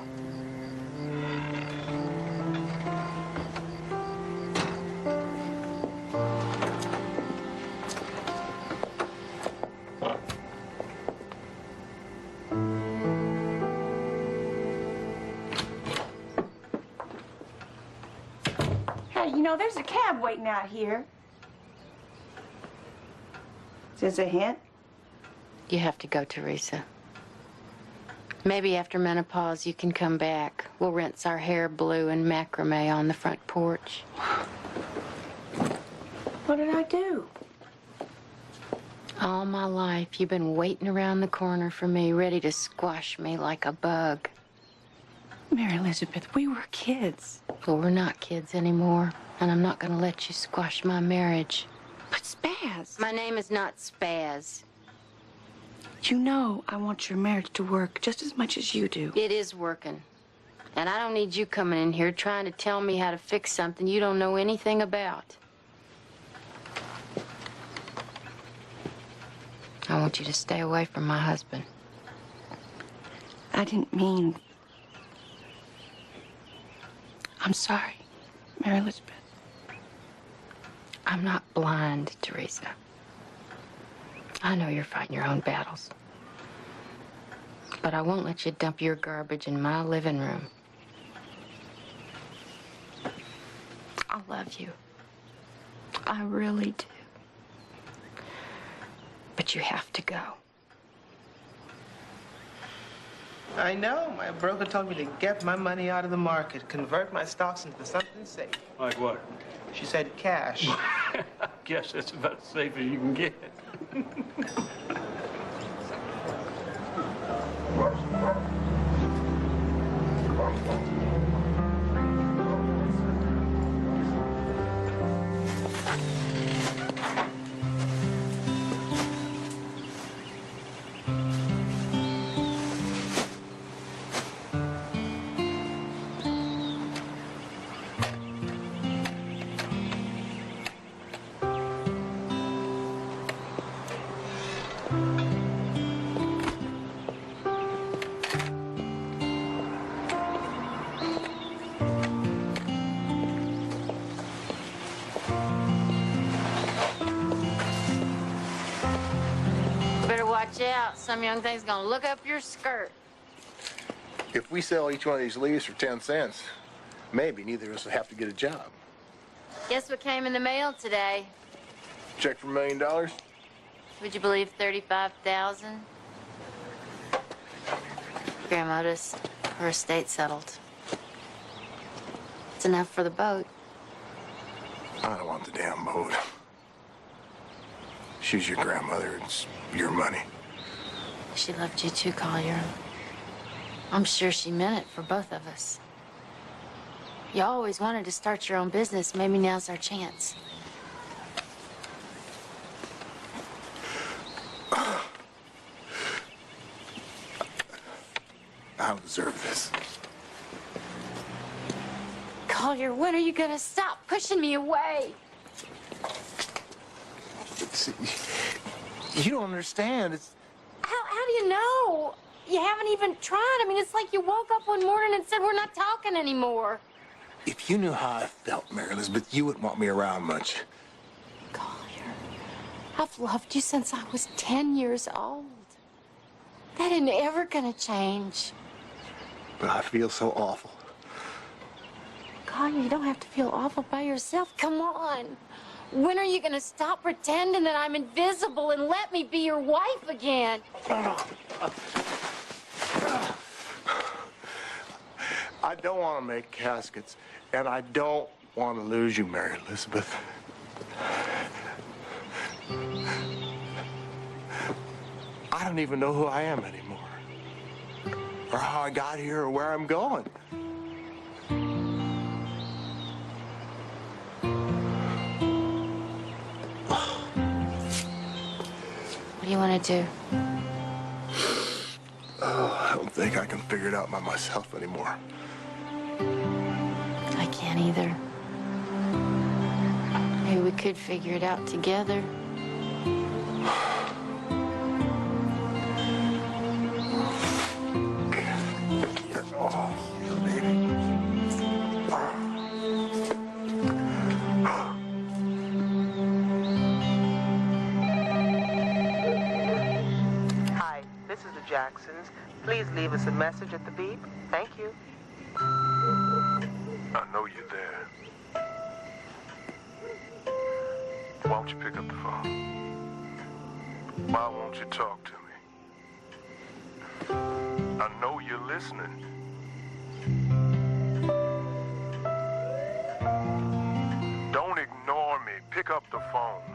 Hey, you know, there's a cab waiting out here. Is this a hint? You have to go, Teresa. Maybe after menopause you can come back. We'll rinse our hair blue and macrame on the front porch. What did I do? All my life you've been waiting around the corner for me, ready to squash me like a bug. Mary Elizabeth, we were kids. Well, we're not kids anymore, and I'm not gonna let you squash my marriage. But Spaz. My name is not Spaz. You know I want your marriage to work just as much as you do. It is working. And I don't need you coming in here trying to tell me how to fix something you don't know anything about. I want you to stay away from my husband. I didn't mean... I'm sorry, Mary Elizabeth. I'm not blind, Teresa. I know you're fighting your own battles. But I won't let you dump your garbage in my living room. I love you. I really do. But you have to go. I know. My broker told me to get my money out of the market, convert my stocks into something safe. Like what? She said cash. Guess that's about as safe as you can get. Watch out. Some young thing's gonna look up your skirt. If we sell each one of these leaves for 10 cents, maybe neither of us will have to get a job. Guess what came in the mail today? Check for $1 million? Would you believe 35,000? Grandmother's, her estate settled. It's enough for the boat. I don't want the damn boat. She's your grandmother. It's your money. She loved you too, Collier. I'm sure she meant it for both of us. You always wanted to start your own business. Maybe now's our chance. I don't deserve this. Collier, when are you gonna stop pushing me away? You don't understand. It's... How do you know? You haven't even tried. I mean, it's like you woke up one morning and said we're not talking anymore. If you knew how I felt, Mary Elizabeth, you wouldn't want me around much. I've loved you since I was 10 years old. That ain't ever gonna change. But I feel so awful. Collier, you don't have to feel awful by yourself. Come on. When are you gonna stop pretending that I'm invisible and let me be your wife again? I don't want to make caskets, and I don't want to lose you, Mary Elizabeth. I don't even know who I am anymore, or how I got here, or where I'm going. What do you want to do? Oh, I don't think I can figure it out by myself anymore. I can't either. Maybe we could figure it out together. Hi, this is the Jacksons. Please leave us a message at the beep. Thank you. I know you're there. Why don't you pick up the phone? Why won't you talk to me? I know you're listening. Don't ignore me. Pick up the phone.